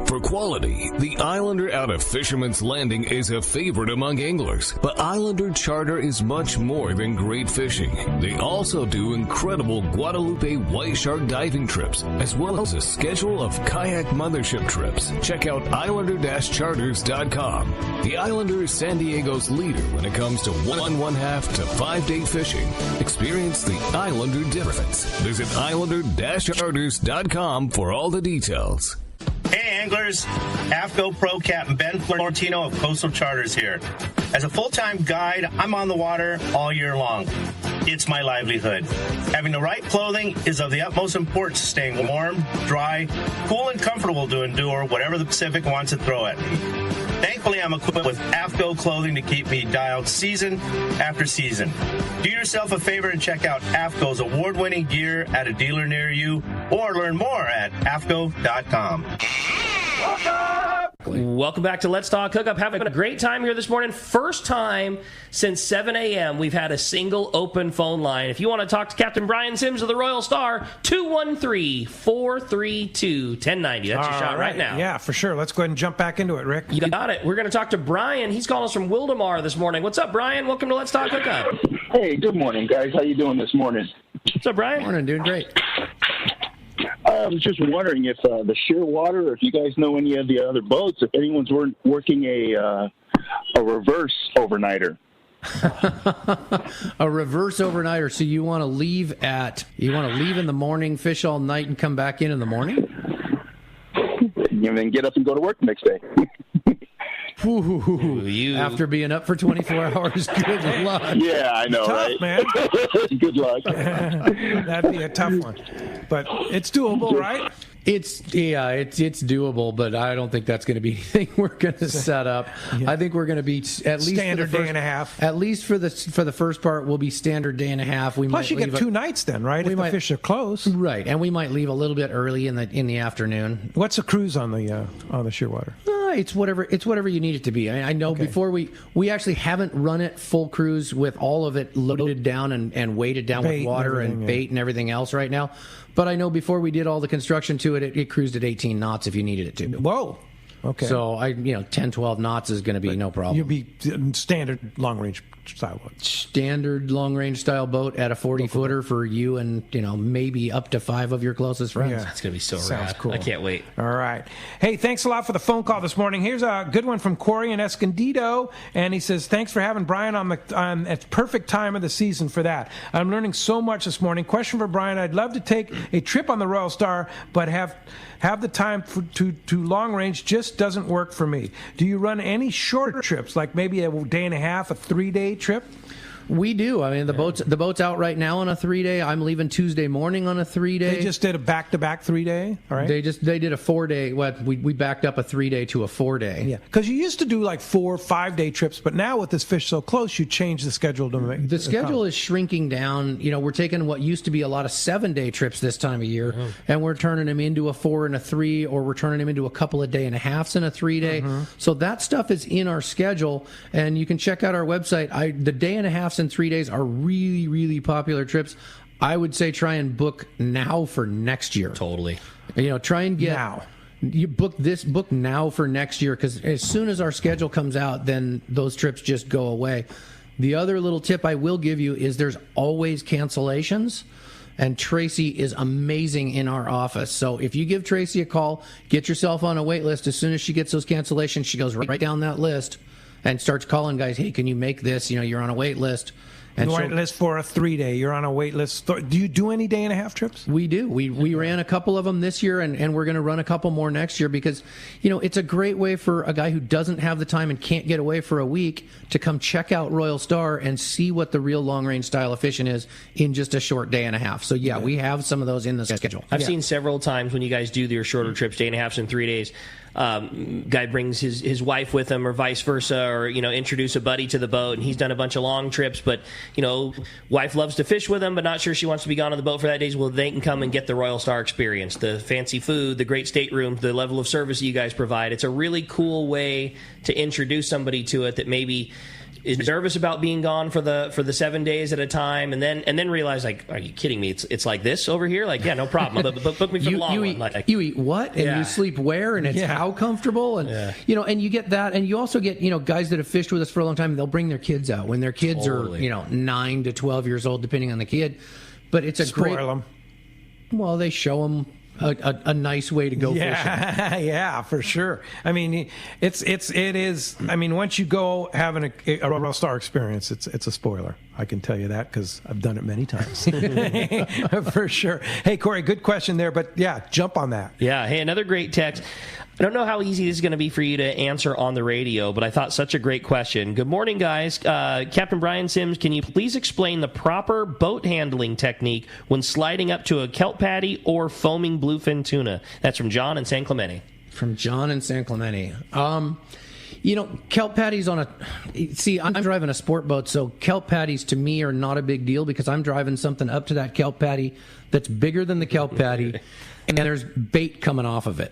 For quality, the Islander out of Fisherman's Landing is a favorite among anglers. But Islander Charter is much more than great fishing. They also do incredible Guadalupe white shark diving trips, as well as a schedule of kayak mothership trips. Check out Islander-Charters.com. The Islander is San Diego's leader when it comes to 1.5 to 5 day fishing. Experience the Islander difference. Visit Islander-Charters.com for all the details. Hey anglers, AFCO Pro Captain Ben Florentino of Coastal Charters here. As a full-time guide, I'm on the water all year long. It's my livelihood. Having the right clothing is of the utmost importance to staying warm, dry, cool, and comfortable to endure whatever the Pacific wants to throw at me. Thankfully, I'm equipped with AFCO clothing to keep me dialed season after season. Do yourself a favor and check out AFCO's award-winning gear at a dealer near you, or learn more at AFCO.com. Welcome back to Let's Talk Hookup. Having a great time here this morning. First time since 7 a.m. we've had a single open phone line. If you want to talk to Captain Brian Sims of the Royal Star, 213-432-1090. That's your shot right now. Yeah, for sure. Let's go ahead and jump back into it, Rick. You got it. We're going to talk to Brian. He's calling us from Wildemar this morning. What's up, Brian? Welcome to Let's Talk Hookup. Hey, good morning, guys. How you doing this morning? What's up, Brian? Morning, doing great. I was just wondering if the Shearwater, or if you guys know any of the other boats, if anyone's working a reverse overnighter. A reverse overnighter. So you want to leave in the morning, fish all night, and come back in the morning? And then get up and go to work the next day. After being up for 24 hours, good luck. Yeah, I know, tough, right? Man. Good luck. That'd be a tough one. But it's doable, right? It's doable, but I don't think that's going to be anything we're going to set up. Yeah. I think we're going to be at least standard day and a half. At least for the first part, we'll be standard day and a half. Plus, you get 2 nights then, right? If the fish are close, right? And we might leave a little bit early in the afternoon. What's the cruise on the Shearwater? It's whatever you need it to be. I know before we actually haven't run it full cruise with all of it loaded down and weighted down with water and bait and everything else right now. But I know before we did all the construction to it, it cruised at 18 knots if you needed it to. Whoa. Okay. So 10, 12 knots is going to be no problem. You'll be standard long range style boat. Standard long range style boat at a 40-footer for you and maybe up to 5 of your closest friends. Yeah. That's going to be so Sounds rad. Cool. I can't wait. All right. Hey, thanks a lot for the phone call this morning. Here's a good one from Corey in Escondido, and he says, "Thanks for having Brian on at perfect time of the season for that. I'm learning so much this morning. Question for Brian: I'd love to take a trip on the Royal Star, but have the time to long range just doesn't work for me. Do you run any shorter trips, like maybe a day and a half, a 3-day trip?" We do. I mean, the boat's out right now on a 3-day. I'm leaving Tuesday morning on a 3-day. They just did a back-to-back 3-day, all right? They did a 4-day. We backed up a 3-day to a 4-day. Yeah, because you used to do like 4 5-day trips, but now with this fish so close, you change the schedule to make the schedule is shrinking down. You know, we're taking what used to be a lot of 7-day trips this time of year, and we're turning them into a 4 and a 3, or we're turning them into a couple of day and a halves and a 3-day. So that stuff is in our schedule, and you can check out our website. The day and a halves and 3 days are really, really popular trips. I would say try and book now for next year. Totally. You know, try and get now. You book now for next year, because as soon as our schedule comes out, then those trips just go away. The other little tip I will give you is there's always cancellations. And Tracy is amazing in our office. So if you give Tracy a call, get yourself on a wait list. As soon as she gets those cancellations, she goes right down that list and starts calling guys, hey, can you make this? You know, you're on a wait list. And wait list for a 3-day. You're on a wait list. Do you do any day-and-a-half trips? We do. We ran a couple of them this year, and we're going to run a couple more next year, because, you know, it's a great way for a guy who doesn't have the time and can't get away for a week to come check out Royal Star and see what the real long-range style of fishing is in just a short day and a half. So, yeah, we have some of those in the schedule. I've seen several times when you guys do your shorter trips, day-and-a-halves and 3 days, guy brings his wife with him, or vice versa, or, you know, introduce a buddy to the boat, and he's done a bunch of long trips, but, you know, wife loves to fish with him but not sure she wants to be gone on the boat for that days. Well, they can come and get the Royal Star experience, the fancy food, the great stateroom, the level of service that you guys provide. It's a really cool way to introduce somebody to it that maybe is nervous about being gone for the 7 days at a time, and then realize, like, are you kidding me? It's like this over here? Like, yeah, no problem. But book me for the long one. You eat what? And you sleep where? And it's how comfortable? And you know, and you get that, and you also get, you know, guys that have fished with us for a long time, they'll bring their kids out when their kids are, you know, 9 to 12 years old, depending on the kid. But it's a Spoil them. Well, they show them a nice way to go fishing. Yeah, for sure. I mean, it is. I mean, once you go having a Royal Star experience, it's a spoiler. I can tell you that because I've done it many times. For sure. Hey, Corey, good question there, but yeah, jump on that. Yeah. Hey, another great text. I don't know how easy this is going to be for you to answer on the radio, but I thought such a great question. Good morning, guys. Captain Brian Sims, can you please explain the proper boat handling technique when sliding up to a kelp patty or foaming bluefin tuna? That's from John in San Clemente. From John in San Clemente. You know, kelp patties see, I'm driving a sport boat, so kelp patties to me are not a big deal, because I'm driving something up to that kelp patty that's bigger than the kelp patty, and there's bait coming off of it.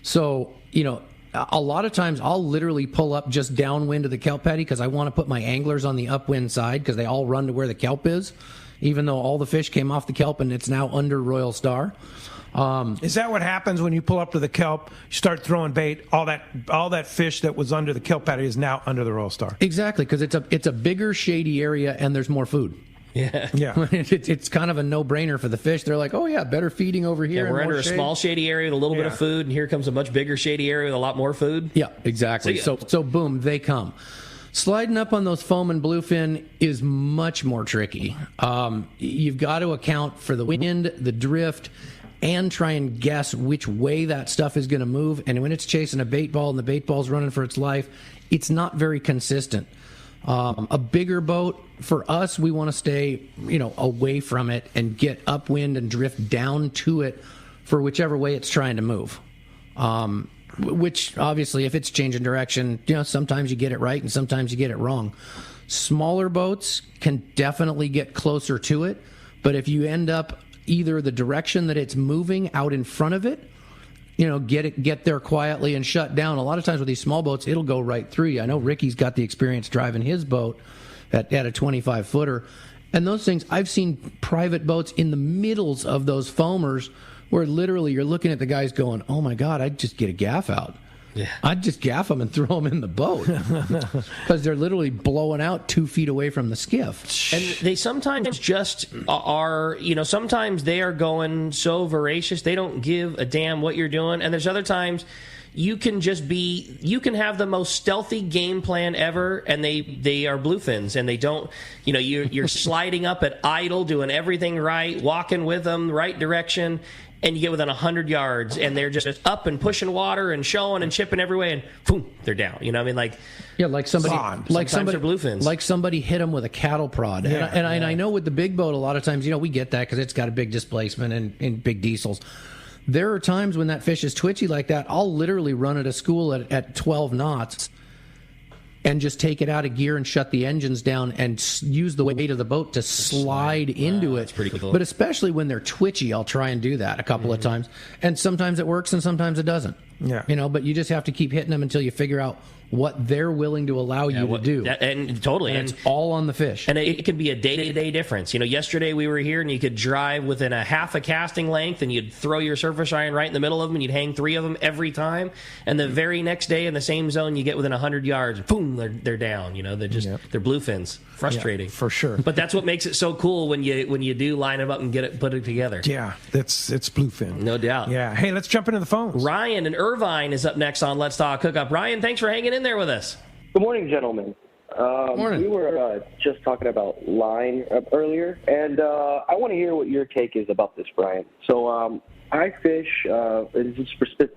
So, you know, a lot of times I'll literally pull up just downwind of the kelp patty because I want to put my anglers on the upwind side, because they all run to where the kelp is, even though all the fish came off the kelp and it's now under Royal Star. Is that what happens when you pull up to the kelp, you start throwing bait, all that fish that was under the kelp patty is now under the Royal Star? Exactly, because it's a bigger shady area and there's more food. Yeah. It's kind of a no-brainer for the fish. They're like, oh, yeah, better feeding over here. Yeah, we're under a small shady area with a little bit of food, and here comes a much bigger shady area with a lot more food. Yeah, exactly. So boom, they come. Sliding up on those foam and bluefin is much more tricky. You've got to account for the wind, the drift, and try and guess which way that stuff is going to move. And when it's chasing a bait ball and the bait ball's running for its life, it's not very consistent. A bigger boat, for us, we want to stay, you know, away from it and get upwind and drift down to it for whichever way it's trying to move. Which, obviously, if it's changing direction, you know, sometimes you get it right and sometimes you get it wrong. Smaller boats can definitely get closer to it, but if you end up either the direction that it's moving out in front of it, you know, get there quietly and shut down. A lot of times with these small boats, it'll go right through you. I know Ricky's got the experience driving his boat at a 25-footer. And those things, I've seen private boats in the middles of those foamers where literally you're looking at the guys going, oh, my God, I'd just get a gaff out. Yeah. I'd just gaff them and throw them in the boat because they're literally blowing out 2 feet away from the skiff. And they sometimes just are, you know, sometimes they are going so voracious, they don't give a damn what you're doing. And there's other times you can have the most stealthy game plan ever, and they are bluefins, and they don't, you know, you're sliding up at idle, doing everything right, walking with them, right direction, and you get within 100 yards, and they're just up and pushing water and showing and chipping every way, and boom, they're down. You know what I mean? Like, yeah, like somebody they're bluefins. Like somebody hit them with a cattle prod. Yeah, and I know with the big boat, a lot of times, we get that because it's got a big displacement and big diesels. There are times when that fish is twitchy like that. I'll literally run it a school at 12 knots and just take it out of gear and shut the engines down and use the weight of the boat to slide into it. That's pretty cool. But especially when they're twitchy, I'll try and do that a couple of times. And sometimes it works and sometimes it doesn't. Yeah. But you just have to keep hitting them until you figure out what they're willing to allow you to do. And totally. And it's all on the fish. And it can be a day-to-day difference. Yesterday we were here and you could drive within a half a casting length and you'd throw your surface iron right in the middle of them and you'd hang 3 of them every time. And the very next day in the same zone, you get within 100 yards, boom, they're down. They're just they're bluefins. Frustrating. Yeah, for sure. But that's what makes it so cool when you do line them up and put it together. Yeah, it's bluefin. No doubt. Yeah. Hey, let's jump into the phones. Ryan in Irvine is up next on Let's Talk Hookup. Ryan, thanks for hanging in there with us. Good morning, gentlemen. Morning. We were just talking about line earlier, and I want to hear what your take is about this, Brian. So I fish, this is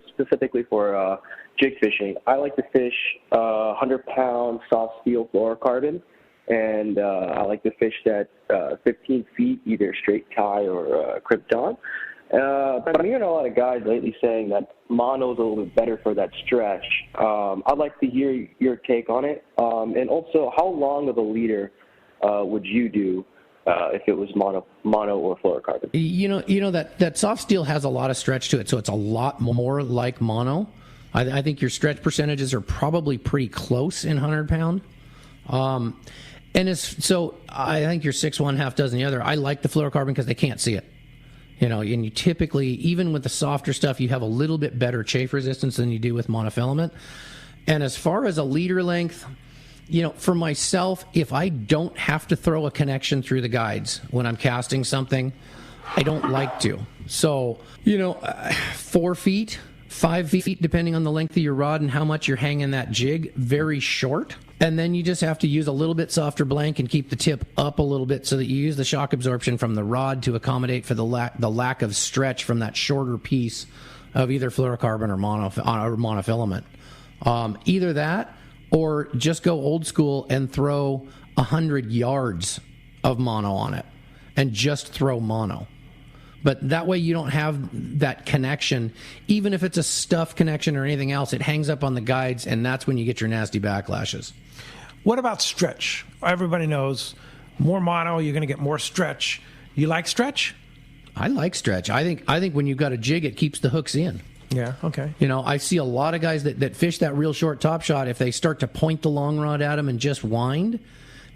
specifically for jig fishing. I like to fish 100-pound soft steel fluorocarbon, and I like to fish that 15 feet, either straight tie or crimped on. But I'm hearing a lot of guys lately saying that mono is a little bit better for that stretch. I'd like to hear your take on it. And also, how long of a leader would you do if it was mono or fluorocarbon? That soft steel has a lot of stretch to it, so it's a lot more like mono. I think your stretch percentages are probably pretty close in 100-pound. So I think you're 6 1, half dozen the other. I like the fluorocarbon because they can't see it. And you typically, even with the softer stuff, you have a little bit better chafe resistance than you do with monofilament. And as far as a leader length, for myself, if I don't have to throw a connection through the guides when I'm casting something, I don't like to. So, 4 feet, 5 feet, depending on the length of your rod and how much you're hanging that jig, very short. And then you just have to use a little bit softer blank and keep the tip up a little bit so that you use the shock absorption from the rod to accommodate for the lack of stretch from that shorter piece of either fluorocarbon or monofilament. Either that or just go old school and throw 100 yards of mono on it and just throw mono. But that way you don't have that connection. Even if it's a stuff connection or anything else, it hangs up on the guides, and that's when you get your nasty backlashes. What about stretch? Everybody knows more mono, you're going to get more stretch. You like stretch? I like stretch. I think when you've got a jig, it keeps the hooks in. Yeah, okay. I see a lot of guys that fish that real short top shot. If they start to point the long rod at them and just wind,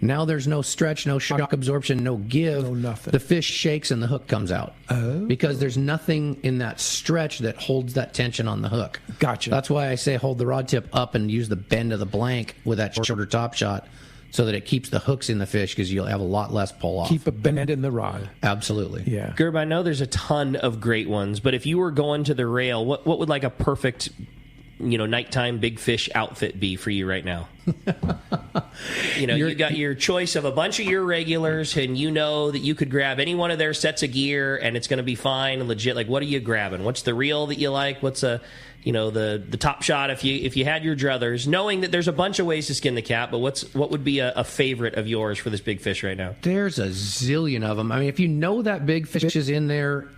now there's no stretch, no shock absorption, no give. No nothing. The fish shakes and the hook comes out. Oh. Because there's nothing in that stretch that holds that tension on the hook. Gotcha. That's why I say hold the rod tip up and use the bend of the blank with that shorter top shot so that it keeps the hooks in the fish because you'll have a lot less pull off. Keep a bend in the rod. Absolutely. Yeah. Gerb, I know there's a ton of great ones, but if you were going to the rail, what would like a perfect nighttime big fish outfit be for you right now? You got your choice of a bunch of your regulars, and you know that you could grab any one of their sets of gear, and it's going to be fine and legit. Like, what are you grabbing? What's the reel that you like? What's the top shot if you had your druthers? Knowing that there's a bunch of ways to skin the cat, but what would be a favorite of yours for this big fish right now? There's a zillion of them. I mean, if you know that big fish is in there,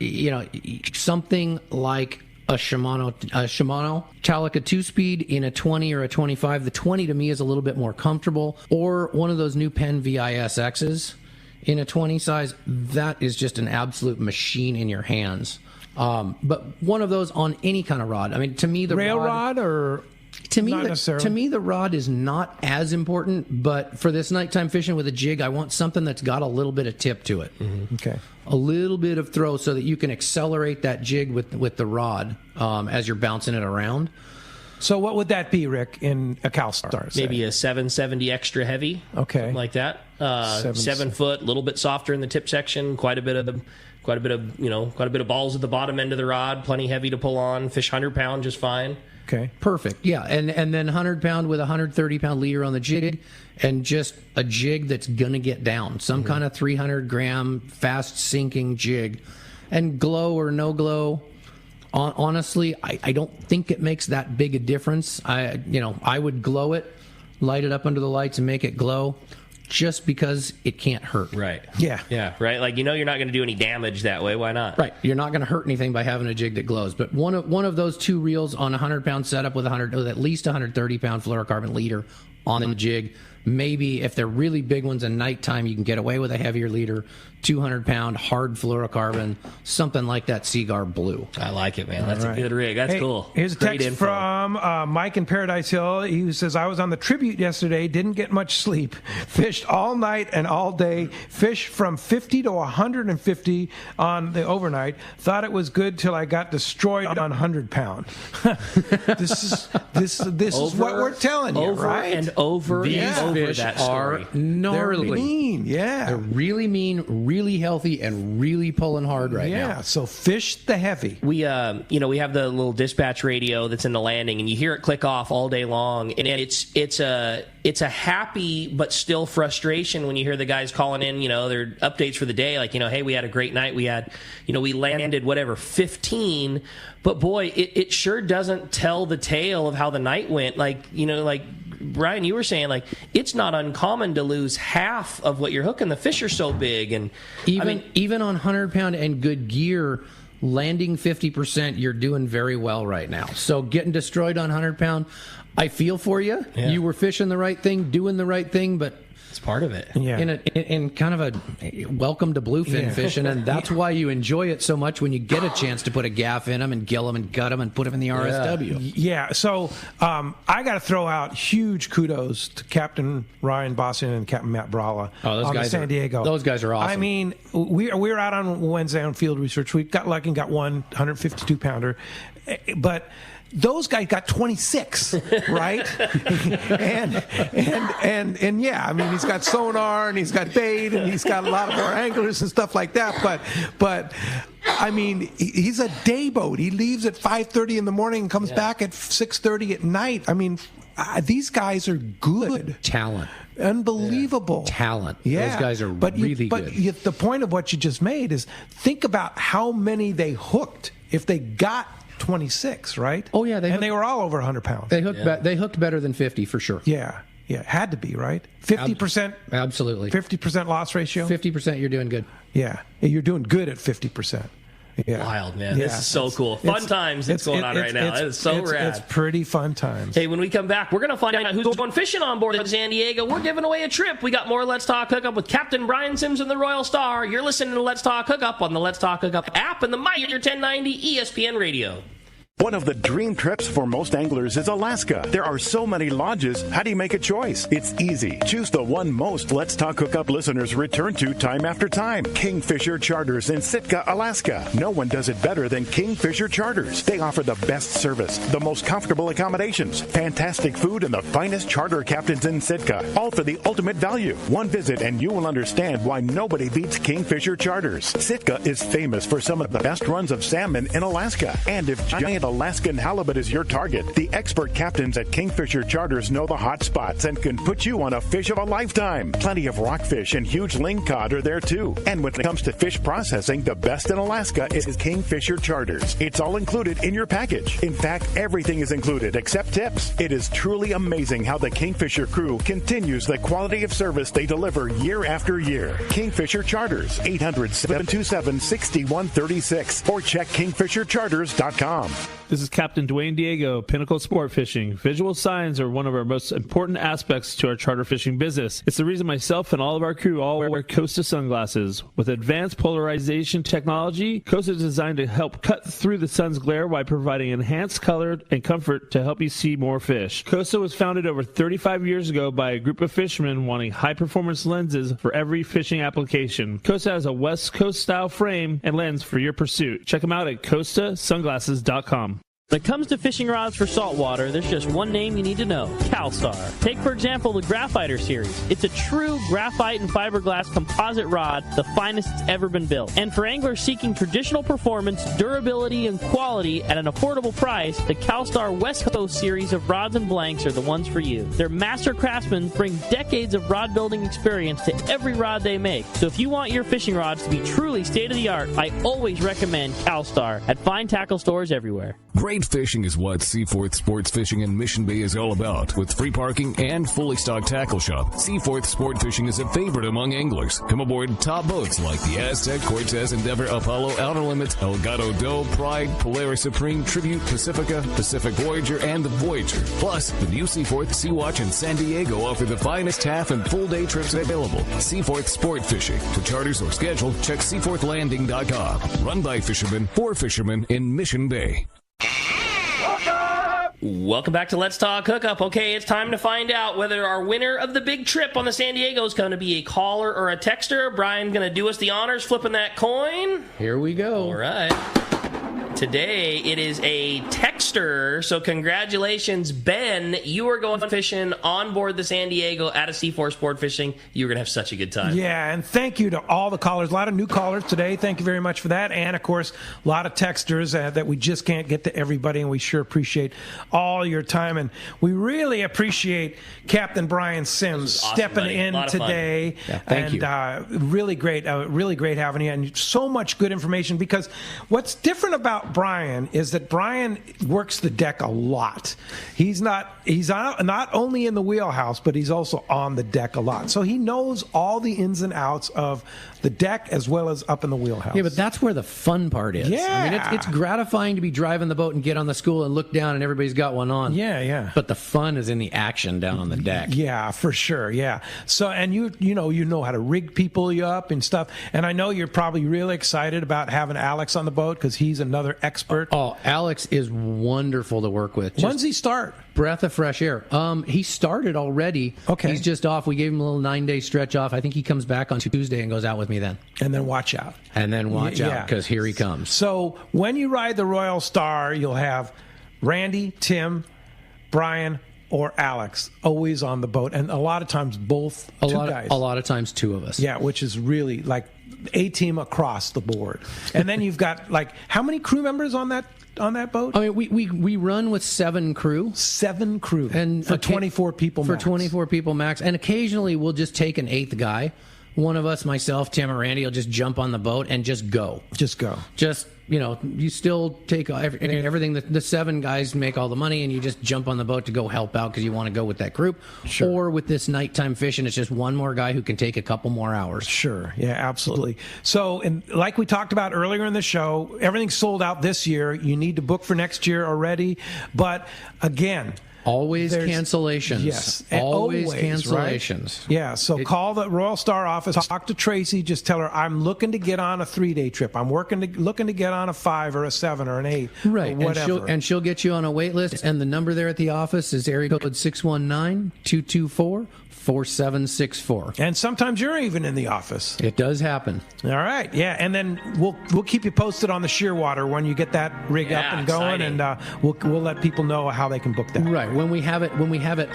something like a Shimano Talica 2-speed in a 20 or a 25. The 20 to me is a little bit more comfortable. Or one of those new Penn VISXs in a 20 size. That is just an absolute machine in your hands. But one of those on any kind of rod. I mean, to me, the rail rod or... To me, the rod is not as important, but for this nighttime fishing with a jig, I want something that's got a little bit of tip to it. Mm-hmm. Okay. A little bit of throw so that you can accelerate that jig with the rod as you're bouncing it around. So what would that be, Rick, in a CalStar? Maybe a 770 extra heavy. Okay. Something like that. 7 foot, a little bit softer in the tip section, quite a bit of balls at the bottom end of the rod, plenty heavy to pull on, fish 100-pound just fine. Okay. Perfect. Yeah, and then 100-pound with a 130-pound leader on the jig, and just a jig that's going to get down. Some kind of 300-gram, fast-sinking jig. And glow or no glow, honestly, I don't think it makes that big a difference. I would glow it, light it up under the lights, and make it glow, just because it can't hurt. Right. Yeah. Yeah, right? Like, you're not going to do any damage that way. Why not? Right. You're not going to hurt anything by having a jig that glows. But one of those two reels on a 100-pound setup with at least 130-pound fluorocarbon leader on the jig. Maybe if they're really big ones at nighttime, you can get away with a heavier leader, 200-pound hard fluorocarbon, something like that Seaguar Blue. I like it, man. That's a good rig. That's cool. Here's a text from Mike in Paradise Hill. He says, I was on the Tribute yesterday, didn't get much sleep, fished all night and all day, fished from 50 to 150 on the overnight, thought it was good till I got destroyed on 100-pound. This is what we're telling you, right? And over These fish are gnarly. They're mean, yeah. They're really mean, really healthy, and really pulling hard right now. Yeah, so fish the heavy. We we have the little dispatch radio that's in the landing, and you hear it click off all day long, and it's a happy but still frustration when you hear the guys calling in, their updates for the day, like, hey, we had a great night, we had, we landed 15, but boy, it sure doesn't tell the tale of how the night went. Like Brian, you were saying, like, it's not uncommon to lose half of what you're hooking. The fish are so big, and even on 100-pound and good gear, landing 50%, you're doing very well right now. So getting destroyed on 100-pound, I feel for you. Yeah. You were fishing the right thing, doing the right thing, but it's part of it. Yeah. In kind of a welcome to bluefin fishing, and that's why you enjoy it so much when you get a chance to put a gaff in them and gill them and gut them and put them in the RSW. Yeah. So I got to throw out huge kudos to Captain Ryan Boston and Captain Matt Brala on San Diego. Those guys are awesome. I mean, we were out on Wednesday on field research. We got lucky and got one 152-pounder, but those guys got 26, right? and yeah, I mean, he's got sonar and he's got bait and he's got a lot more anglers and stuff like that. But I mean, he's a day boat. He leaves at 5:30 in the morning and comes back at 6:30 at night. I mean, these guys are good. Talent. Unbelievable. Talent. Yeah. Those guys are really good. But the point of what you just made is think about how many they hooked if they got 26, right? Oh yeah, they were all over 100 pounds. They hooked better than 50 for sure. Yeah, had to be, right? 50%. Absolutely. 50% loss ratio. 50%, you're doing good. Yeah, you're doing good at 50%. Yeah. Wild, man. This is so cool. Fun times that's going on right now. It is so rad. It's pretty fun times. Hey, when we come back, we're going to find out who's going fishing on board at San Diego. We're giving away a trip. We got more Let's Talk Hookup with Captain Brian Simpson, the Royal Star. You're listening to Let's Talk Hookup on the Let's Talk Hookup app and the Mighty 1090 ESPN radio. One of the dream trips for most anglers is Alaska. There are so many lodges. How do you make a choice? It's easy. Choose the one most Let's Talk Hookup listeners return to time after time. Kingfisher Charters in Sitka, Alaska. No one does it better than Kingfisher Charters. They offer the best service, the most comfortable accommodations, fantastic food, and the finest charter captains in Sitka. All for the ultimate value. One visit and you will understand why nobody beats Kingfisher Charters. Sitka is famous for some of the best runs of salmon in Alaska. And if giant Alaskan halibut is your target, the expert captains at Kingfisher Charters know the hot spots and can put you on a fish of a lifetime. Plenty of rockfish and huge lingcod are there too. And when it comes to fish processing, the best in Alaska is Kingfisher Charters. It's all included in your package. In fact, everything is included except tips. It is truly amazing how the Kingfisher crew continues the quality of service they deliver year after year. Kingfisher Charters, 800-727-6136 or check kingfishercharters.com. This is Captain Dwayne Diego, Pinnacle Sport Fishing. Visual signs are one of our most important aspects to our charter fishing business. It's the reason myself and all of our crew all wear Costa sunglasses. With advanced polarization technology, Costa is designed to help cut through the sun's glare while providing enhanced color and comfort to help you see more fish. Costa was founded over 35 years ago by a group of fishermen wanting high-performance lenses for every fishing application. Costa has a West Coast style frame and lens for your pursuit. Check them out at CostaSunglasses.com. When it comes to fishing rods for saltwater, there's just one name you need to know, CalStar. Take, for example, the Graphiter series. It's a true graphite and fiberglass composite rod, the finest it's ever been built. And for anglers seeking traditional performance, durability, and quality at an affordable price, the CalStar West Coast series of rods and blanks are the ones for you. Their master craftsmen bring decades of rod building experience to every rod they make. So if you want your fishing rods to be truly state-of-the-art, I always recommend CalStar at fine tackle stores everywhere. Great fishing is what Seaforth Sports Fishing in Mission Bay is all about. With free parking and fully stocked tackle shop, Seaforth Sport Fishing is a favorite among anglers. Come aboard top boats like the Aztec, Cortez, Endeavor, Apollo, Outer Limits, Elgato Doe, Pride, Polaris Supreme, Tribute, Pacifica, Pacific Voyager, and the Voyager. Plus, the new Seaforth, Sea-Watch, and San Diego offer the finest half and full day trips available. Seaforth Sport Fishing. To charters or schedule, check seaforthlanding.com. Run by fishermen for fishermen in Mission Bay. Welcome back to Let's Talk Hookup. Okay, it's time to find out whether our winner of the big trip on the San Diego is going to be a caller or a texter. Brian going to do us the honors flipping that coin. Here we go. All right. Today, it is a texter, so congratulations, Ben. You are going fishing on board the San Diego at a Seaforth Sport Fishing. You're going to have such a good time. Yeah, and thank you to all the callers. A lot of new callers today. Thank you very much for that. And, of course, a lot of texters that we just can't get to everybody, and we sure appreciate all your time. And we really appreciate Captain Brian Sims awesome, stepping buddy. in today. Yeah, thank you. Really great having you, and so much good information, because what's different about Brian is that Brian works the deck a lot. He's not only in the wheelhouse, but he's also on the deck a lot. So he knows all the ins and outs of the deck as well as up in the wheelhouse. Yeah, but that's where the fun part is. Yeah. I mean, it's gratifying to be driving the boat and get on the school and look down and everybody's got one on. Yeah, yeah. But the fun is in the action down on the deck. Yeah, for sure. Yeah. So, and you know how to rig people up and stuff. And I know you're probably really excited about having Alex on the boat, because he's another expert. Oh, Alex is wonderful to work with. When's he start? Breath of fresh air. He started already. Okay. He's just off. We gave him a little 9-day stretch off. I think he comes back on Tuesday and goes out with me then. And then watch out. Out, because here he comes. So when you ride the Royal Star, you'll have Randy, Tim, Brian, or Alex always on the boat. And a lot of times both guys. A lot of times two of us. Yeah, which is really like a team across the board. And then you've got, like, how many crew members on that boat? I mean, we run with 7 crew. 7 crew. And for 24 people max. For 24 people max. And occasionally we'll just take an 8th guy. One of us, myself, Tim, or Randy, will just jump on the boat and just go. You still take everything. The 7 guys make all the money, and you just jump on the boat to go help out because you want to go with that group. Sure. Or with this nighttime fishing, it's just one more guy who can take a couple more hours. Sure. Yeah, absolutely. So, and like we talked about earlier in the show, everything's sold out this year. You need to book for next year already. But again, always cancellations. Yes. Always cancellations. Right? Yeah. So call the Royal Star office. Talk to Tracy. Just tell her, I'm looking to get on a 3-day trip. I'm looking to get on a 5 or a 7 or an 8. Right. Or whatever. And she'll get you on a wait list. And the number there at the office is area code 619-224-4764. And sometimes you're even in the office. It does happen. All right. Yeah. And then we'll keep you posted on the Shearwater when you get that rig up and going, exciting. and we'll let people know how they can book that. Right. When we have it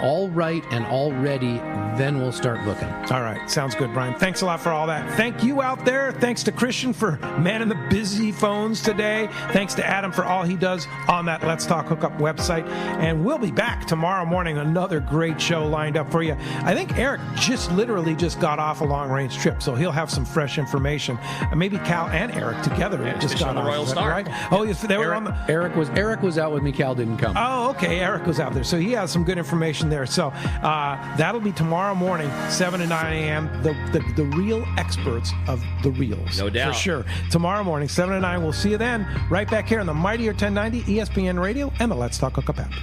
all right and all ready, then we'll start booking. All right. Sounds good, Brian. Thanks a lot for all that. Thank you out there. Thanks to Christian for manning the busy phones today. Thanks to Adam for all he does on that Let's Talk Hookup website. And we'll be back tomorrow morning. Another great show lined up for you. I think Eric literally just got off a long-range trip, so he'll have some fresh information. Maybe Cal and Eric together just got on the off. Royal Star. Right? Oh, yes, they were on the... Eric was out with me. Cal didn't come. Oh, okay. Eric was out there, so he has some good information there. So that'll be tomorrow morning, 7 to 9 a.m. The real experts of the reels. No doubt. For sure. Tomorrow morning, 7 to 9. We'll see you then, right back here on the Mightier 1090 ESPN Radio and the Let's Talk Hookup app.